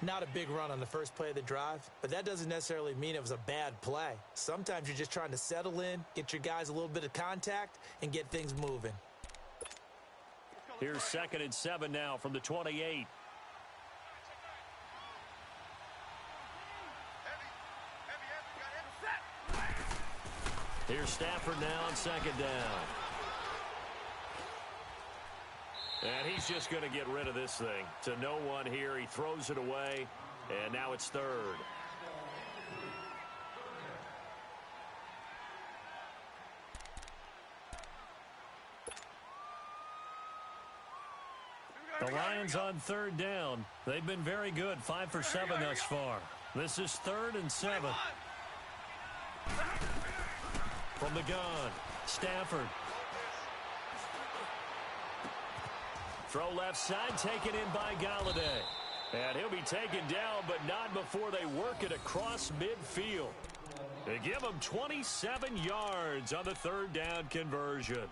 Not a big run on the first play of the drive, but that doesn't necessarily mean it was a bad play. Sometimes you're just trying to settle in, get your guys a little bit of contact, and get things moving. Here's 2nd and 7 now from the 28. Here's Stafford now on 2nd down. And he's just going to get rid of this thing. To no one here. He throws it away. And now it's 3rd. The Lions on 3rd down. They've been very good. 5 for 7 thus far. This is 3rd and 7. From the gun, Stafford. Throw left side, taken in by Galladay. And he'll be taken down, but not before they work it across midfield. They give him 27 yards on the 3rd down conversion.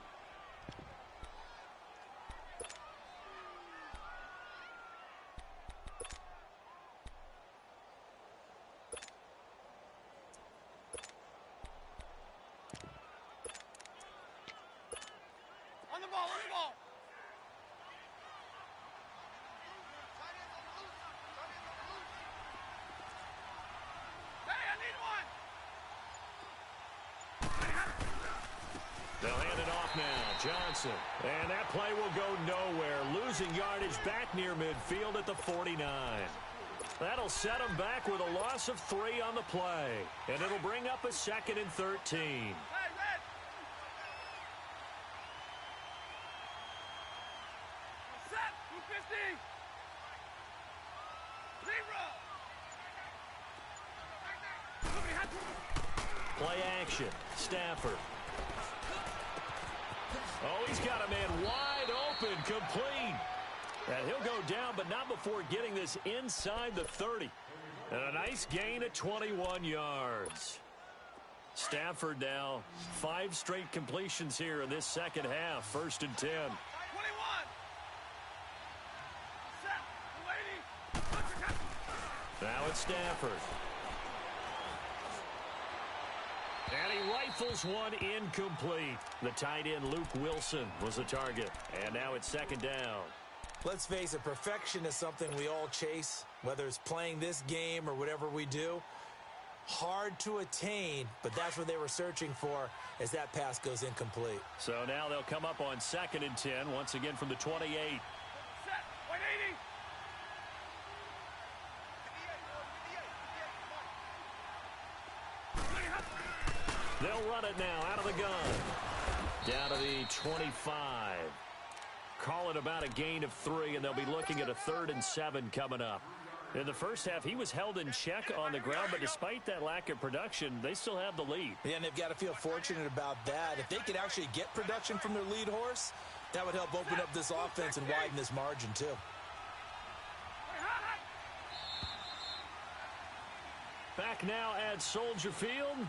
They'll hand it off now. Johnson. And that play will go nowhere. Losing yardage back near midfield at the 49. That'll set them back with a loss of 3 on the play. And it'll bring up a 2nd and 13. Play action. Stafford. Oh, he's got a man wide open, complete. And he'll go down, but not before getting this inside the 30. And a nice gain of 21 yards. Stafford now 5 straight completions here in this second half. 1st and 10. 21. Now it's Stafford. And he rifles one incomplete. The tight end, Luke Wilson, was the target. And now it's 2nd down. Let's face it, perfection is something we all chase, whether it's playing this game or whatever we do. Hard to attain, but that's what they were searching for as that pass goes incomplete. So now they'll come up on 2nd and 10, once again from the 28. Set. 180. They'll run it now out of the gun. Down to the 25. Call it about a gain of 3, and they'll be looking at a 3rd and 7 coming up. In the first half, he was held in check on the ground, but despite that lack of production, they still have the lead. Yeah, and they've got to feel fortunate about that. If they could actually get production from their lead horse, that would help open up this offense and widen this margin, too. Back now at Soldier Field.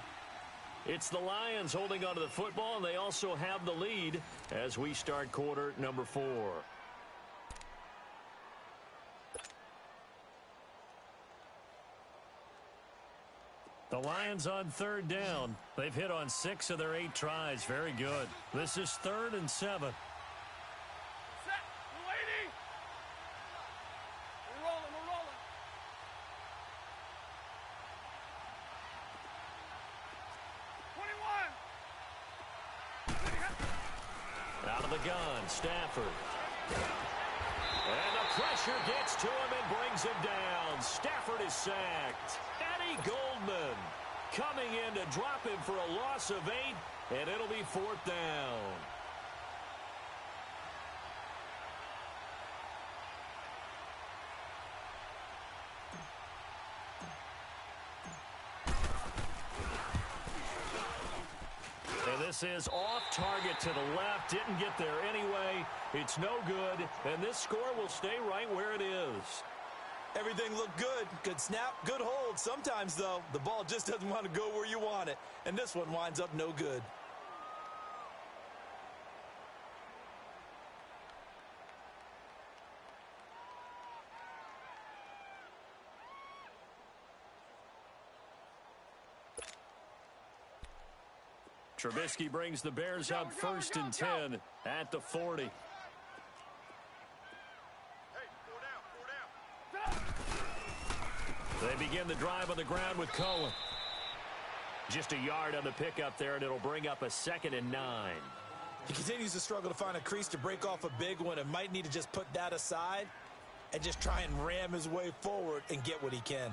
It's the Lions holding onto the football, and they also have the lead as we start quarter number 4. The Lions on 3rd down. They've hit on 6 of their 8 tries. Very good. This is 3rd and 7. Gun, Stafford. And the pressure gets to him and brings him down. Stafford is sacked. Eddie Goldman coming in to drop him for a loss of 8, and it'll be 4th down. This is off target to the left. Didn't get there anyway. It's no good. And this score will stay right where it is. Everything looked good. Good snap, good hold. Sometimes, though, the ball just doesn't want to go where you want it. And this one winds up no good. Trubisky brings the Bears up 1st and 10 at the 40. They begin the drive on the ground with Cohen. Just a yard on the pickup there, and it'll bring up a 2nd and 9. He continues to struggle to find a crease to break off a big one and might need to just put that aside and just try and ram his way forward and get what he can.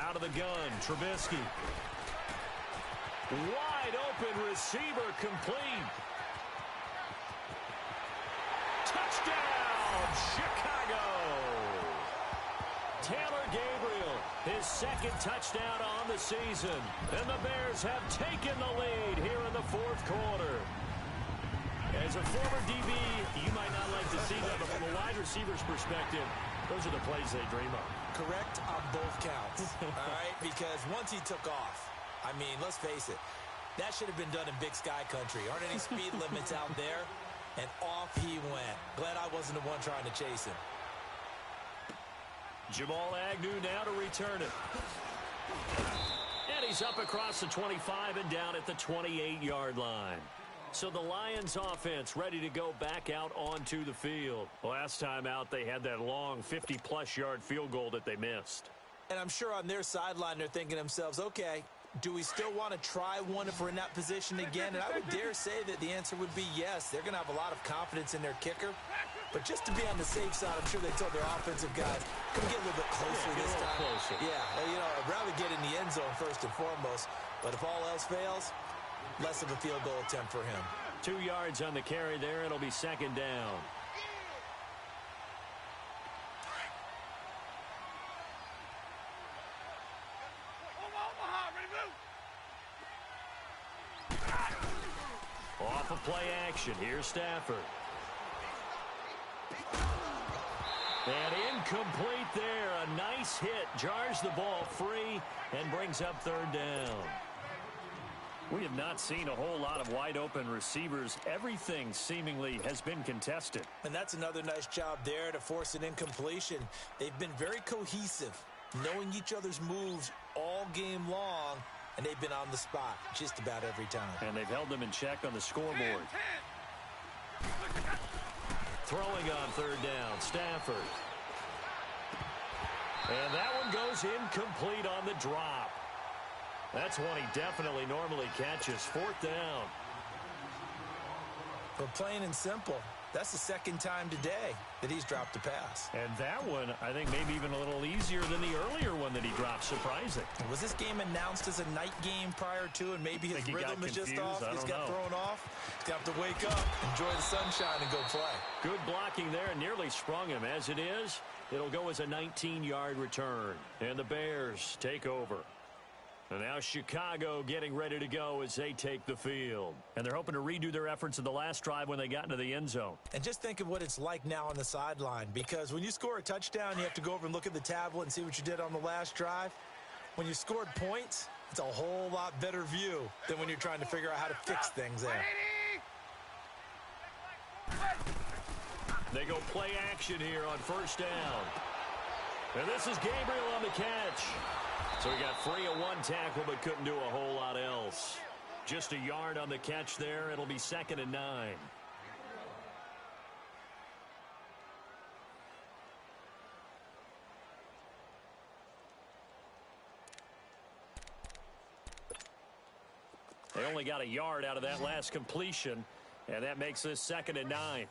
Out of the gun, Trubisky. Wide open receiver, complete. Touchdown, Chicago. Taylor Gabriel, his 2nd touchdown on the season. And the Bears have taken the lead here in the 4th quarter. As a former DB, you might not like to see that, but from a wide receiver's perspective, those are the plays they dream of. Correct on both counts, all right? Because once he took off, I mean, let's face it, That should have been done in Big Sky Country. Aren't any speed limits out there? And off he went. Glad I wasn't the one trying to chase him. Jamal Agnew now to return it. And he's up across the 25 and down at the 28-yard line. So the Lions offense ready to go back out onto the field. Last time out, they had that long 50-plus yard field goal that they missed. And I'm sure on their sideline they're thinking to themselves, okay, do we still want to try one if we're in that position again? And I would dare say that the answer would be yes. They're going to have a lot of confidence in their kicker. But just to be on the safe side, I'm sure they told their offensive guys, come get a little bit closer this time. Closer. Yeah, I'd rather get in the end zone first and foremost. But if all else fails, less of a field goal attempt for him. 2 yards on the carry there. It'll be second down. Off of play action. Here's Stafford. And incomplete there. A nice hit. Jars the ball free and brings up third down. We have not seen a whole lot of wide-open receivers. Everything seemingly has been contested. And that's another nice job there to force an incompletion. They've been very cohesive, knowing each other's moves all game long, and they've been on the spot just about every time. And they've held them in check on the scoreboard. Throwing on third down, Stafford. And that one goes incomplete on the drop. That's one he definitely normally catches. Fourth down. But plain and simple, that's the second time today that he's dropped a pass. And that one, I think, maybe even a little easier than the earlier one that he dropped. Surprising. Was this game announced as a night game prior to, and maybe his rhythm is just off? He's got thrown off. He's going to have to wake up, enjoy the sunshine, and go play. Good blocking there, and nearly sprung him. As it is, it'll go as a 19-yard return. And the Bears take over. And now Chicago getting ready to go as they take the field. And they're hoping to redo their efforts in the last drive when they got into the end zone. And just think of what it's like now on the sideline, because when you score a touchdown, you have to go over and look at the tablet and see what you did on the last drive. When you scored points, it's a whole lot better view than when you're trying to figure out how to fix things there. They go play action here on first down. And this is Gabriel on the catch. So he got free of one tackle but couldn't do a whole lot else. Just a yard on the catch there. It'll be second and 9. They only got a yard out of that last completion, and that makes this second and 9.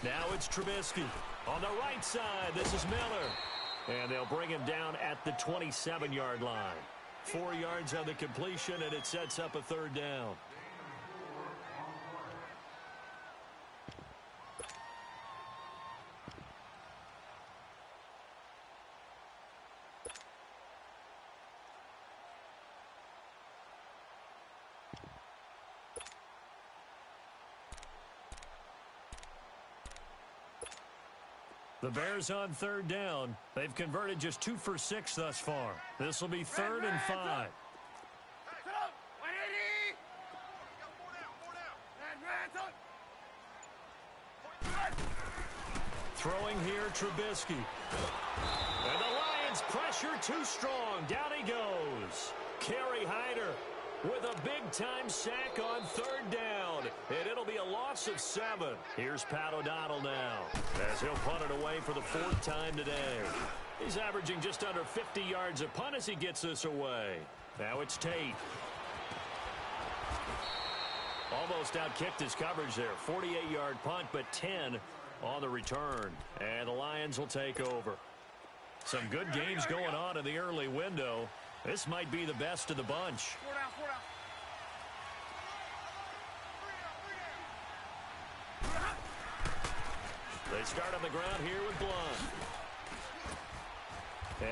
Now it's Trubisky. On the right side, this is Miller. And they'll bring him down at the 27-yard line. 4 yards on the completion, and it sets up a third down. The Bears on third down. They've converted just 2 for 6 thus far. This will be third and 5. Throwing here, Trubisky. And the Lions pressure too strong. Down he goes. Kerry Hyder with a big-time sack on third down. And it'll be a loss of 7. Here's Pat O'Donnell now, as he'll punt it away for the 4th time today. He's averaging just under 50 yards a punt as he gets this away. Now it's Tate. Almost outkicked his coverage there. 48-yard punt, but 10 on the return. And the Lions will take over. Some good games going on in the early window. This might be the best of the bunch. They start on the ground here with Blunt.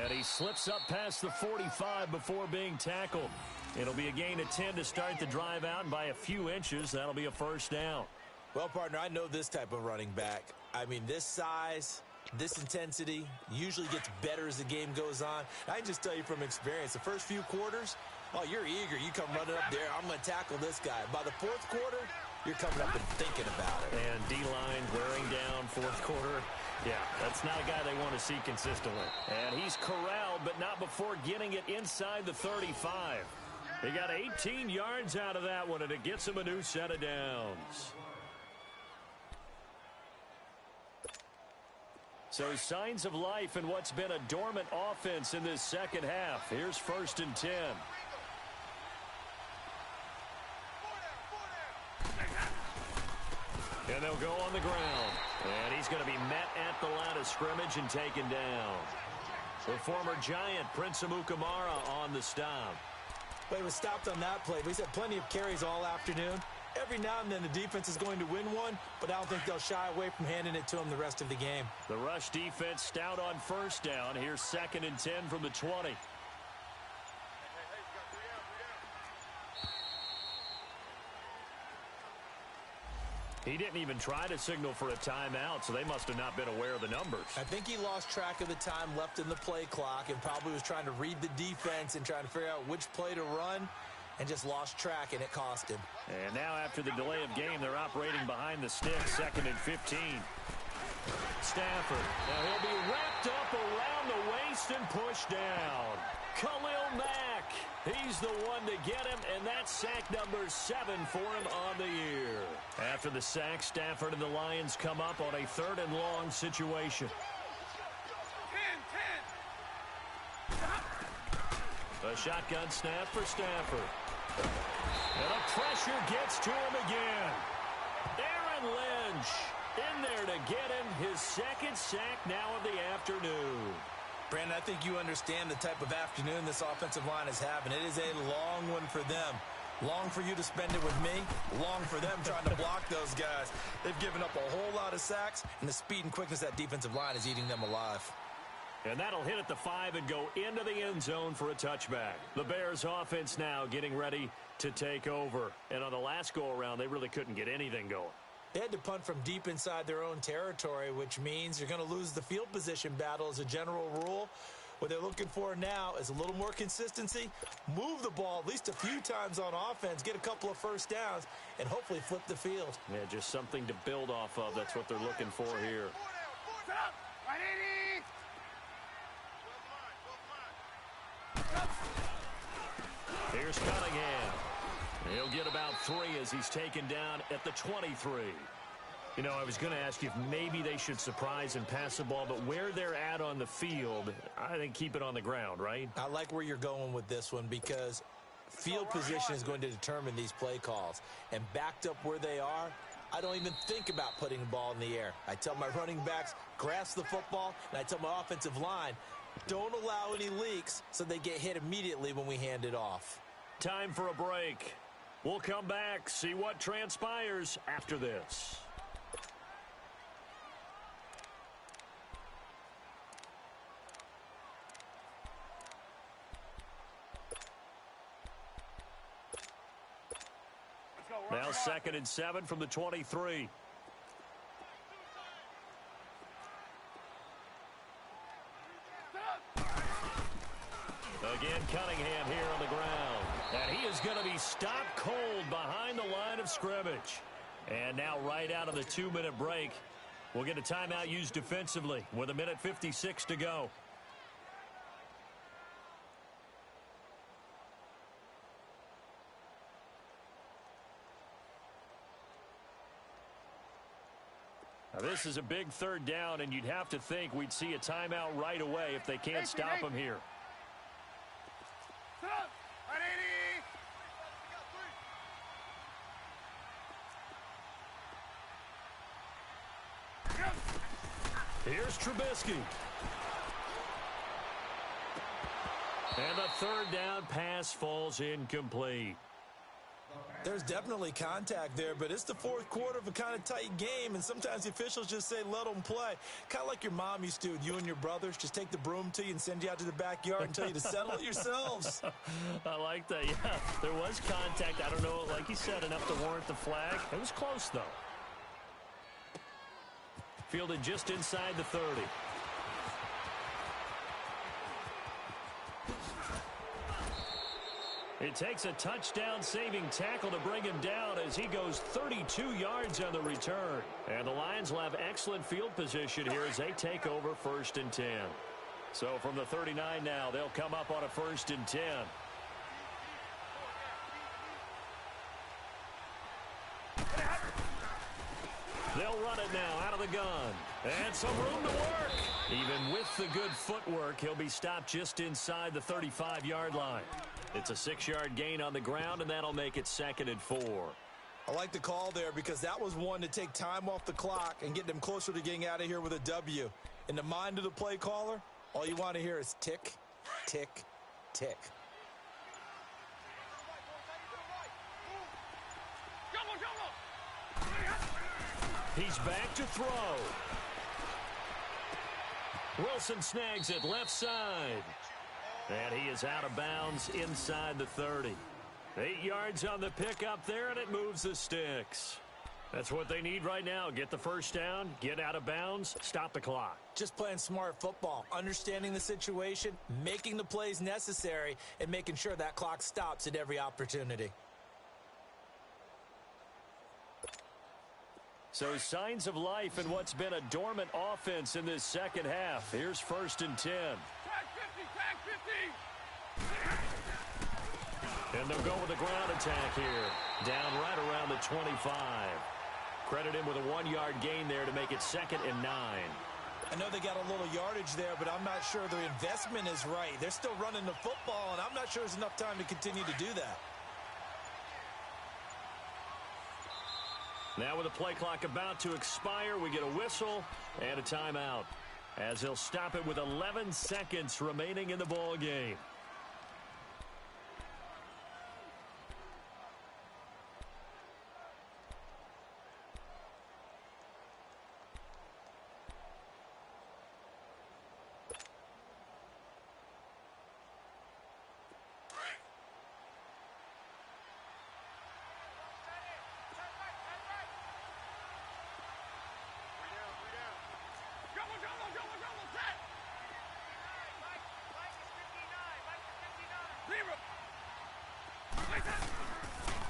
And he slips up past the 45 before being tackled. It'll be a gain of 10 to start the drive out, and by a few inches, that'll be a first down. Well, partner, I know this type of running back. I mean, this size, This intensity usually gets better as the game goes on. I can just tell you from experience, the first few quarters, oh, you're eager. You come running up there, I'm going to tackle this guy. By the fourth quarter, you're coming up and thinking about it. And D-line wearing down fourth quarter. Yeah, that's not a guy they want to see consistently. And he's corralled, but not before getting it inside the 35. He got 18 yards out of that one, and it gets him a new set of downs. So signs of life in what's been a dormant offense in this second half. Here's 1st and 10. And they'll go on the ground. And he's going to be met at the line of scrimmage and taken down. The former Giant, Prince Amukamara, on the stop. But he was stopped on that play. But he's had plenty of carries all afternoon. Every now and then the defense is going to win one, but I don't think they'll shy away from handing it to him the rest of the game. The rush defense stout on 1st down. Here's 2nd and 10 from the 20. He didn't even try to signal for a timeout, so they must have not been aware of the numbers. I think he lost track of the time left in the play clock and probably was trying to read the defense and trying to figure out which play to run and just lost track, and it cost him. And now after the delay of game, they're operating behind the stick, 2nd and 15. Stafford. Now he'll be wrapped up around the waist and pushed down. Khalil Mack. He's the one to get him, and that's sack number 7 for him on the year. After the sack, Stafford and the Lions come up on a 3rd and long situation. 10. A shotgun snap for Stafford. And the pressure gets to him again. Aaron Lynch in there to get him his 2nd sack now of the afternoon. Brandon, I think you understand the type of afternoon this offensive line is having. It is a long one for them. Long for you to spend it with me. Long for them trying to block those guys. They've given up a whole lot of sacks, and the speed and quickness of that defensive line is eating them alive. And that'll hit at the 5 and go into the end zone for a touchback. The Bears offense now getting ready to take over. And on the last go-around, they really couldn't get anything going. They had to punt from deep inside their own territory, which means you're going to lose the field position battle as a general rule. What they're looking for now is a little more consistency, move the ball at least a few times on offense, get a couple of 1st downs, and hopefully flip the field. Yeah, just something to build off of. That's what they're looking for here. Here's Cunningham. He'll get about 3 as he's taken down at the 23. You know, I was going to ask you if maybe they should surprise and pass the ball, but where they're at on the field, I think keep it on the ground, right? I like where you're going with this one because field position is going to determine these play calls. And backed up where they are, I don't even think about putting the ball in the air. I tell my running backs, grasp the football, and I tell my offensive line, don't allow any leaks so they get hit immediately when we hand it off. Time for a break. We'll come back, see what transpires after this. Now 2nd and 7 from the 23. Again, Cunningham here on the ground. And he is going to be stopped cold behind the line of scrimmage. And now right out of the 2-minute break, we'll get a timeout used defensively with 1:56 to go. Now, this is a big 3rd down, and you'd have to think we'd see a timeout right away if they can't stop him here. Here's Trubisky. And the 3rd down pass falls incomplete. There's definitely contact there, but it's the 4th quarter of a kind of tight game, and sometimes the officials just say, let them play. Kind of like your mom used to with you and your brothers. Just take the broom to you and send you out to the backyard and tell you to settle it yourselves. I like that, yeah. There was contact. I don't know, like you said, enough to warrant the flag. It was close, though. fielded just inside the 30. It takes a touchdown-saving tackle to bring him down as he goes 32 yards on the return. And the Lions will have excellent field position here as they take over 1st and 10. So from the 39 now, they'll come up on a 1st and 10. They'll run it now out of the gun. And some room to work. Even with the good footwork, he'll be stopped just inside the 35-yard line. It's a 6-yard gain on the ground, and that'll make it 2nd and 4. I like the call there because that was one to take time off the clock and get them closer to getting out of here with a W. In the mind of the play caller, all you want to hear is tick, tick, tick. He's back to throw. Wilson snags it left side. And he is out of bounds inside the 30. 8 yards on the pickup there, and it moves the sticks. That's what they need right now. Get the first down, get out of bounds, stop the clock. Just playing smart football, understanding the situation, making the plays necessary, and making sure that clock stops at every opportunity. So signs of life in what's been a dormant offense in this second half. Here's 1st and 10. And they'll go with a ground attack here. Down right around the 25. Credit him with a 1-yard gain there to make it 2nd and 9. I know they got a little yardage there, but I'm not sure the investment is right. They're still running the football, and I'm not sure there's enough time to continue to do that. Now with the play clock about to expire, we get a whistle and a timeout as he'll stop it with 11 seconds remaining in the ball game.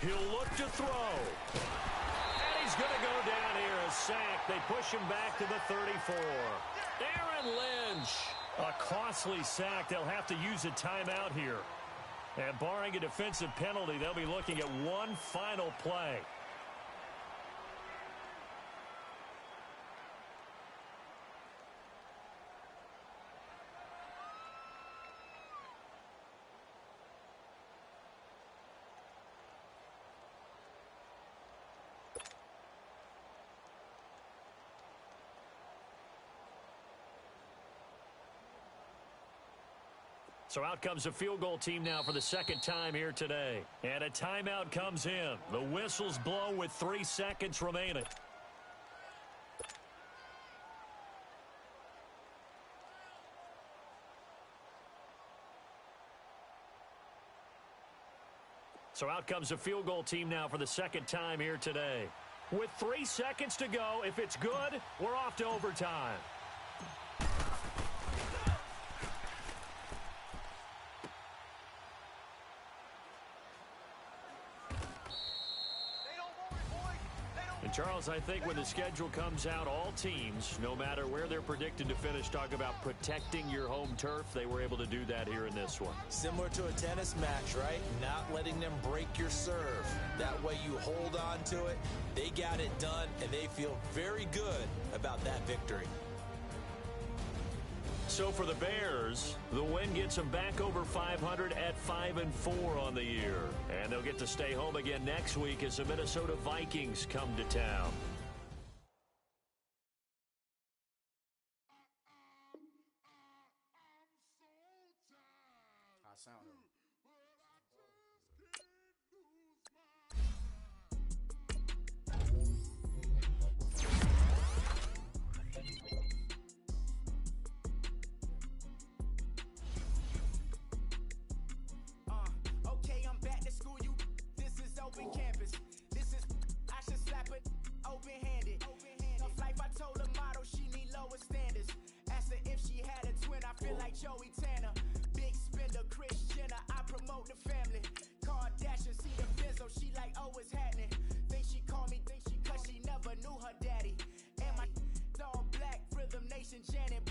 He'll look to throw. And he's going to go down here. A sack. They push him back to the 34. Aaron Lynch. A costly sack. They'll have to use a timeout here. And barring a defensive penalty, they'll be looking at one final play. So out comes a field goal team now for the second time here today. And a timeout comes in. The whistles blow with 3 seconds remaining. So out comes a field goal team now for the second time here today. With 3 seconds to go, if it's good, we're off to overtime. And Charles, I think when the schedule comes out, all teams, no matter where they're predicted to finish, talk about protecting your home turf. They were able to do that here in this one. Similar to a tennis match, right? Not letting them break your serve. That way you hold on to it. They got it done, and they feel very good about that victory. So for the Bears, the win gets them back over 500 at 5-4 on the year. And they'll get to stay home again next week as the Minnesota Vikings come to town. Hot sound. Campus. This is, I should slap it open-handed. Tough life, I told the model she Feel like Joey Tanner, big spender, Kris Jenner. I promote the family. Kardashian, see the Benzo, she like, oh, it's happening. Think she call me, cause she never knew her daddy. And my all black, Rhythm Nation, Janet.